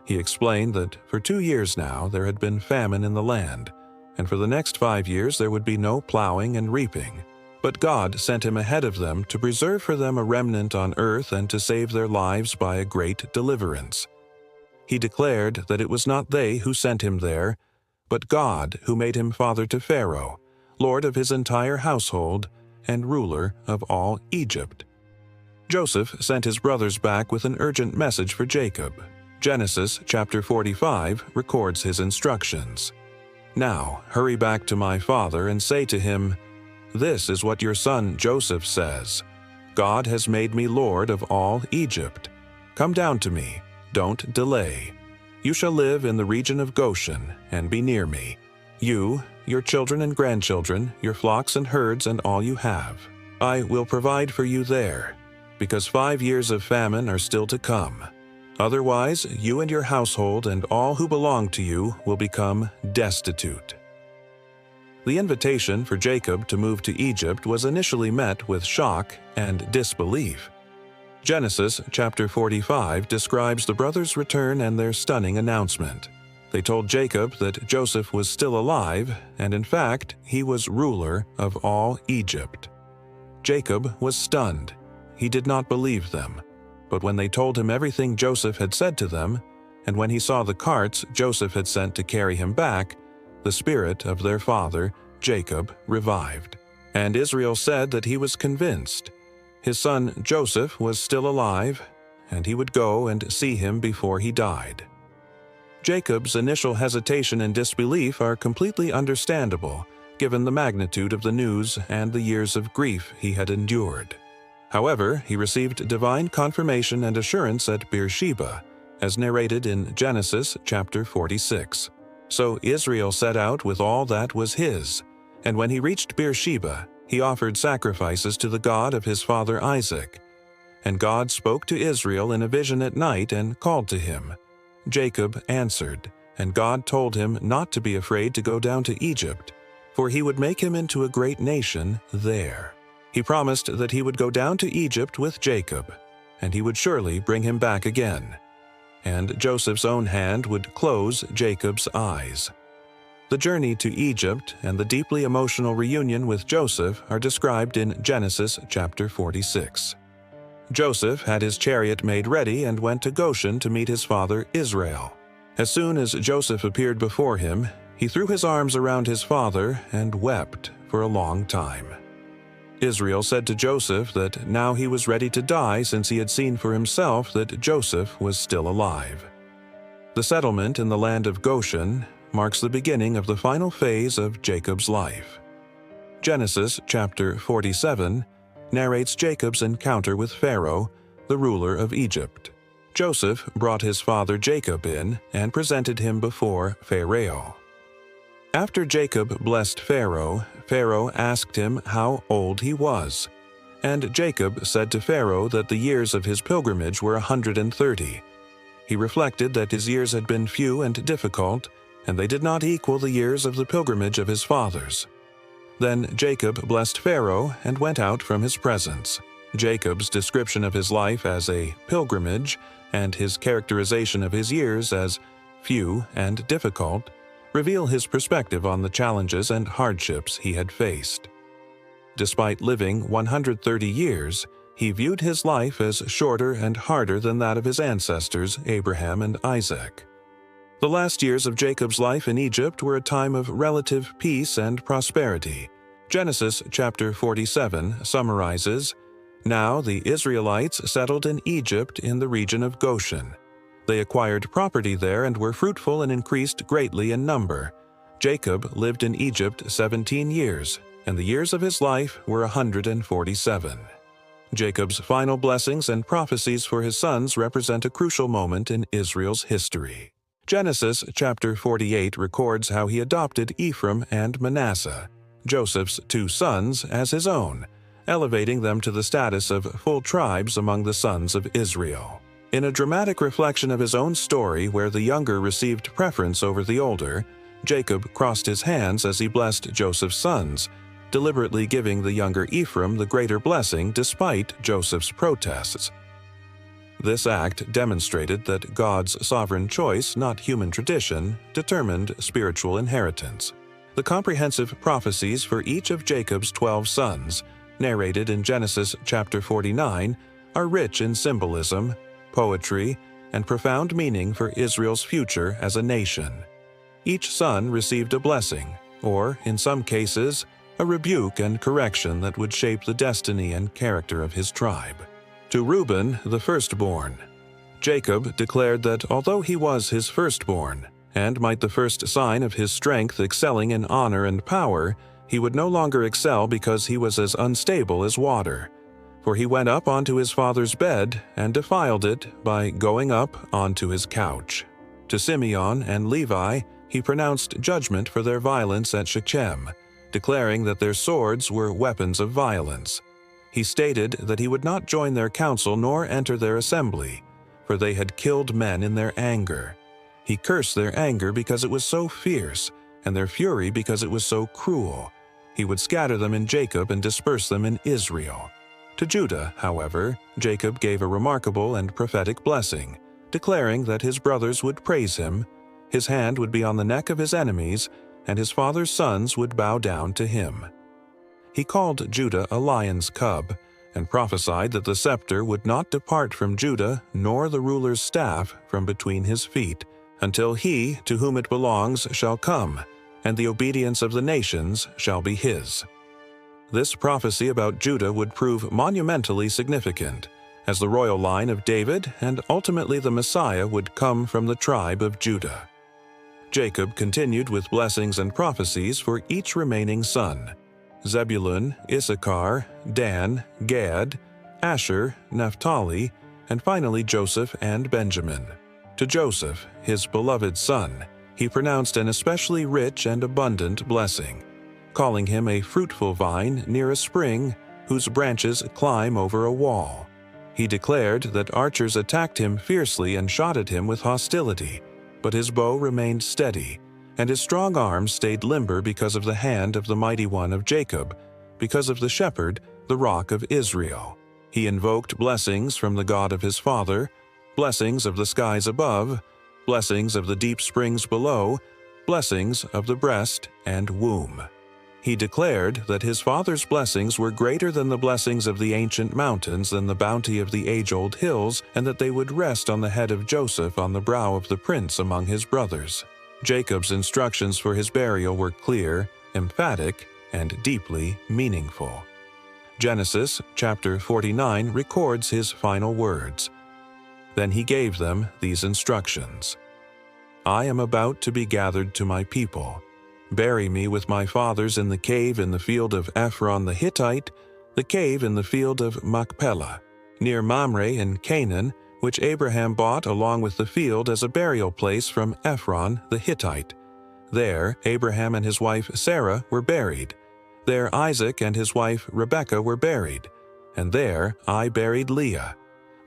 He explained that for 2 years now there had been famine in the land, and for the next 5 years there would be no plowing and reaping. But God sent him ahead of them to preserve for them a remnant on earth and to save their lives by a great deliverance. He declared that it was not they who sent him there, but God who made him father to Pharaoh, lord of his entire household, and ruler of all Egypt. Joseph sent his brothers back with an urgent message for Jacob. Genesis chapter 45 records his instructions. "Now, hurry back to my father and say to him, 'This is what your son Joseph says. God has made me lord of all Egypt. Come down to me, don't delay. You shall live in the region of Goshen and be near me. You, your children and grandchildren, your flocks and herds and all you have. I will provide for you there, because 5 years of famine are still to come. Otherwise, you and your household and all who belong to you will become destitute.'" The invitation for Jacob to move to Egypt was initially met with shock and disbelief. Genesis chapter 45 describes the brothers' return and their stunning announcement. They told Jacob that Joseph was still alive, and in fact, he was ruler of all Egypt. Jacob was stunned. He did not believe them. But when they told him everything Joseph had said to them, and when he saw the carts Joseph had sent to carry him back, the spirit of their father, Jacob, revived. And Israel said that he was convinced. His son Joseph was still alive, and he would go and see him before he died. Jacob's initial hesitation and disbelief are completely understandable, given the magnitude of the news and the years of grief he had endured. However, he received divine confirmation and assurance at Beersheba, as narrated in Genesis chapter 46. So Israel set out with all that was his, and when he reached Beersheba, he offered sacrifices to the God of his father Isaac. And God spoke to Israel in a vision at night and called to him. Jacob answered, and God told him not to be afraid to go down to Egypt, for he would make him into a great nation there. He promised that he would go down to Egypt with Jacob, and he would surely bring him back again. And Joseph's own hand would close Jacob's eyes. The journey to Egypt and the deeply emotional reunion with Joseph are described in Genesis chapter 46. Joseph had his chariot made ready and went to Goshen to meet his father Israel. As soon as Joseph appeared before him, he threw his arms around his father and wept for a long time. Israel said to Joseph that now he was ready to die since he had seen for himself that Joseph was still alive. The settlement in the land of Goshen marks the beginning of the final phase of Jacob's life. Genesis chapter 47 narrates Jacob's encounter with Pharaoh, the ruler of Egypt. Joseph brought his father Jacob in and presented him before Pharaoh. After Jacob blessed Pharaoh, Pharaoh asked him how old he was. And Jacob said to Pharaoh that the years of his pilgrimage were 130. He reflected that his years had been few and difficult, and they did not equal the years of the pilgrimage of his fathers. Then Jacob blessed Pharaoh and went out from his presence. Jacob's description of his life as a pilgrimage and his characterization of his years as few and difficult reveal his perspective on the challenges and hardships he had faced. Despite living 130 years, he viewed his life as shorter and harder than that of his ancestors Abraham and Isaac. The last years of Jacob's life in Egypt were a time of relative peace and prosperity. Genesis chapter 47 summarizes, "Now the Israelites settled in Egypt in the region of Goshen. They acquired property there and were fruitful and increased greatly in number. Jacob lived in Egypt 17 years, and the years of his life were 147. Jacob's final blessings and prophecies for his sons represent a crucial moment in Israel's history. Genesis chapter 48 records how he adopted Ephraim and Manasseh, Joseph's 2 sons, as his own, elevating them to the status of full tribes among the sons of Israel. In a dramatic reflection of his own story where the younger received preference over the older, Jacob crossed his hands as he blessed Joseph's sons, deliberately giving the younger Ephraim the greater blessing despite Joseph's protests. This act demonstrated that God's sovereign choice, not human tradition, determined spiritual inheritance. The comprehensive prophecies for each of Jacob's 12 sons, narrated in Genesis chapter 49, are rich in symbolism, poetry, and profound meaning for Israel's future as a nation. Each son received a blessing, or, in some cases, a rebuke and correction that would shape the destiny and character of his tribe. To Reuben, the firstborn, Jacob declared that although he was his firstborn, and might the first sign of his strength excelling in honor and power, he would no longer excel because he was as unstable as water. For he went up onto his father's bed and defiled it by going up onto his couch. To Simeon and Levi, he pronounced judgment for their violence at Shechem, declaring that their swords were weapons of violence. He stated that he would not join their council nor enter their assembly, for they had killed men in their anger. He cursed their anger because it was so fierce, and their fury because it was so cruel. He would scatter them in Jacob and disperse them in Israel. To Judah, however, Jacob gave a remarkable and prophetic blessing, declaring that his brothers would praise him, his hand would be on the neck of his enemies, and his father's sons would bow down to him. He called Judah a lion's cub, and prophesied that the scepter would not depart from Judah, nor the ruler's staff from between his feet, until he to whom it belongs shall come, and the obedience of the nations shall be his. This prophecy about Judah would prove monumentally significant, as the royal line of David and ultimately the Messiah would come from the tribe of Judah. Jacob continued with blessings and prophecies for each remaining son: Zebulun, Issachar, Dan, Gad, Asher, Naphtali, and finally Joseph and Benjamin. To Joseph, his beloved son, he pronounced an especially rich and abundant blessing, calling him a fruitful vine near a spring whose branches climb over a wall. He declared that archers attacked him fiercely and shot at him with hostility, but his bow remained steady, and his strong arm stayed limber because of the hand of the mighty one of Jacob, because of the shepherd, the rock of Israel. He invoked blessings from the God of his father, blessings of the skies above, blessings of the deep springs below, blessings of the breast and womb. He declared that his father's blessings were greater than the blessings of the ancient mountains, than the bounty of the age-old hills, and that they would rest on the head of Joseph, on the brow of the prince among his brothers. Jacob's instructions for his burial were clear, emphatic, and deeply meaningful. Genesis chapter 49 records his final words. Then he gave them these instructions: I am about to be gathered to my people. Bury me with my fathers in the cave in the field of Ephron the Hittite, the cave in the field of Machpelah, near Mamre in Canaan, which Abraham bought along with the field as a burial place from Ephron the Hittite. There Abraham and his wife Sarah were buried. There Isaac and his wife Rebekah were buried. And there I buried Leah.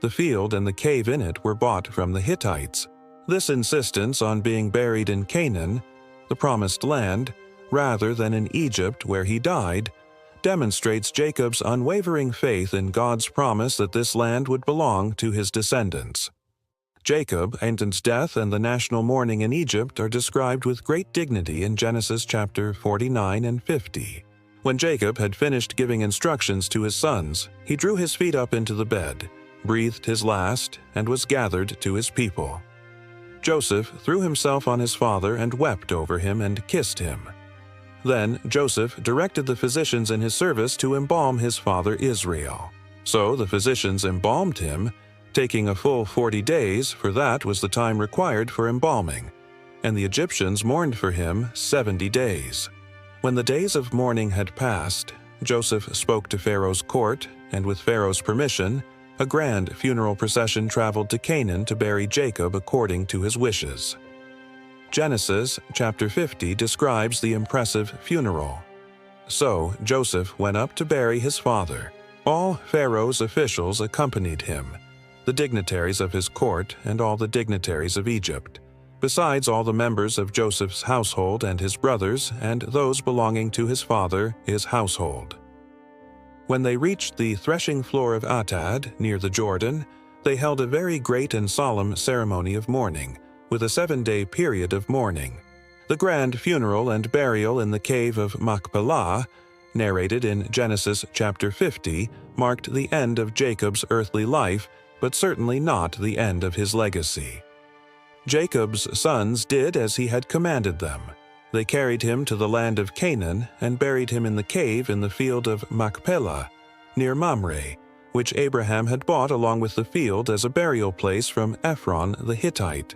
The field and the cave in it were bought from the Hittites. This insistence on being buried in Canaan, the promised land, rather than in Egypt where he died, demonstrates Jacob's unwavering faith in God's promise that this land would belong to his descendants. Jacob and his death and the national mourning in Egypt are described with great dignity in Genesis chapter 49 and 50. When Jacob had finished giving instructions to his sons, he drew his feet up into the bed, breathed his last, and was gathered to his people. Joseph threw himself on his father and wept over him and kissed him. Then Joseph directed the physicians in his service to embalm his father Israel. So the physicians embalmed him, taking a full 40 days, for that was the time required for embalming, and the Egyptians mourned for him 70 days. When the days of mourning had passed, Joseph spoke to Pharaoh's court, and with Pharaoh's permission, a grand funeral procession traveled to Canaan to bury Jacob according to his wishes. Genesis chapter 50 describes the impressive funeral. So Joseph went up to bury his father. All Pharaoh's officials accompanied him, the dignitaries of his court and all the dignitaries of Egypt. besides all the members of Joseph's household and his brothers and those belonging to his father, his household. When they reached the threshing floor of Atad, near the Jordan, they held a very great and solemn ceremony of mourning, with a 7-day period of mourning. The grand funeral and burial in the cave of Machpelah, narrated in Genesis chapter 50, marked the end of Jacob's earthly life, but certainly not the end of his legacy. Jacob's sons did as he had commanded them. They carried him to the land of Canaan and buried him in the cave in the field of Machpelah, near Mamre, which Abraham had bought along with the field as a burial place from Ephron the Hittite.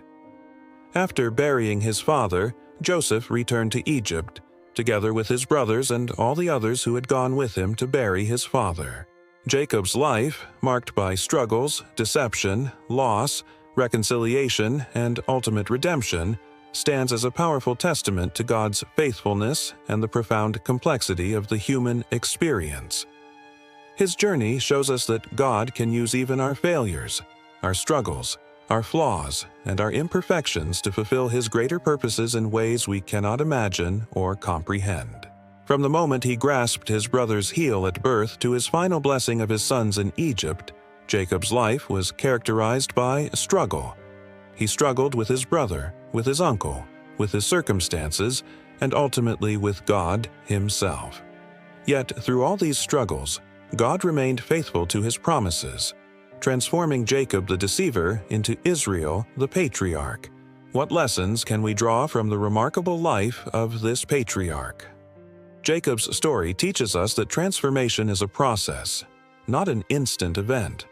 After burying his father, Joseph returned to Egypt, together with his brothers and all the others who had gone with him to bury his father. Jacob's life, marked by struggles, deception, loss, reconciliation, and ultimate redemption, stands as a powerful testament to God's faithfulness and the profound complexity of the human experience. His journey shows us that God can use even our failures, our struggles, our flaws, and our imperfections to fulfill His greater purposes in ways we cannot imagine or comprehend. From the moment he grasped his brother's heel at birth to his final blessing of his sons in Egypt, Jacob's life was characterized by struggle. He struggled with his brother, with his uncle, with his circumstances, and ultimately with God Himself. Yet, through all these struggles, God remained faithful to His promises, transforming Jacob the deceiver into Israel the patriarch. What lessons can we draw from the remarkable life of this patriarch? Jacob's story teaches us that transformation is a process, not an instant event.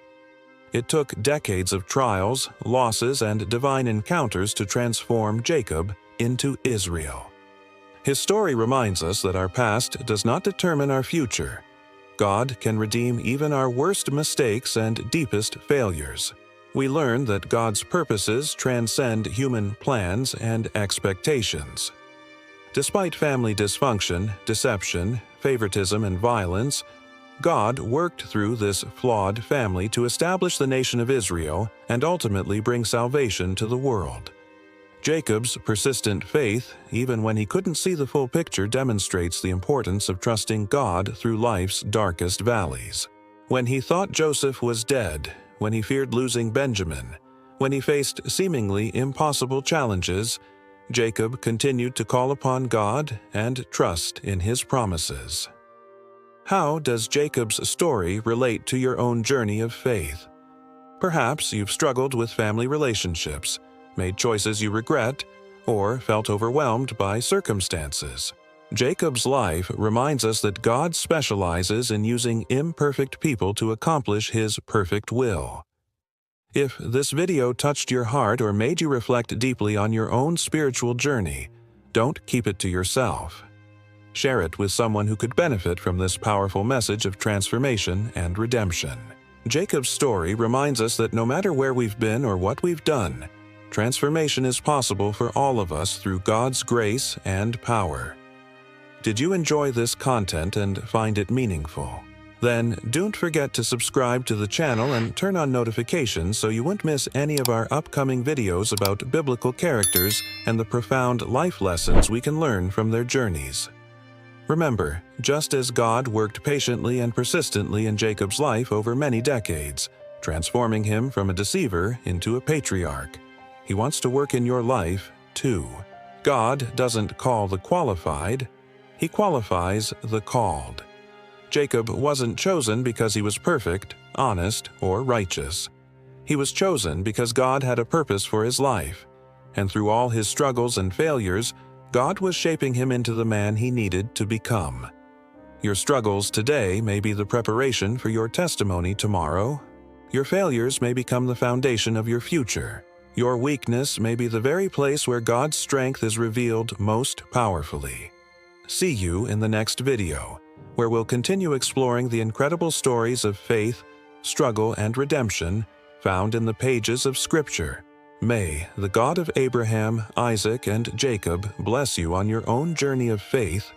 It took decades of trials, losses, and divine encounters to transform Jacob into Israel. His story reminds us that our past does not determine our future. God can redeem even our worst mistakes and deepest failures. We learn that God's purposes transcend human plans and expectations. Despite family dysfunction, deception, favoritism, and violence, God worked through this flawed family to establish the nation of Israel and ultimately bring salvation to the world. Jacob's persistent faith, even when he couldn't see the full picture, demonstrates the importance of trusting God through life's darkest valleys. When he thought Joseph was dead, when he feared losing Benjamin, when he faced seemingly impossible challenges, Jacob continued to call upon God and trust in His promises. How does Jacob's story relate to your own journey of faith? Perhaps you've struggled with family relationships, made choices you regret, or felt overwhelmed by circumstances. Jacob's life reminds us that God specializes in using imperfect people to accomplish His perfect will. If this video touched your heart or made you reflect deeply on your own spiritual journey, don't keep it to yourself. Share it with someone who could benefit from this powerful message of transformation and redemption. Jacob's story reminds us that no matter where we've been or what we've done, transformation is possible for all of us through God's grace and power. Did you enjoy this content and find it meaningful? Then don't forget to subscribe to the channel and turn on notifications so you won't miss any of our upcoming videos about biblical characters and the profound life lessons we can learn from their journeys. Remember, just as God worked patiently and persistently in Jacob's life over many decades, transforming him from a deceiver into a patriarch, He wants to work in your life, too. God doesn't call the qualified, He qualifies the called. Jacob wasn't chosen because he was perfect, honest, or righteous. He was chosen because God had a purpose for his life, and through all his struggles and failures, God was shaping him into the man he needed to become. Your struggles today may be the preparation for your testimony tomorrow. Your failures may become the foundation of your future. Your weakness may be the very place where God's strength is revealed most powerfully. See you in the next video, where we'll continue exploring the incredible stories of faith, struggle, and redemption found in the pages of Scripture. May the God of Abraham, Isaac, and Jacob bless you on your own journey of faith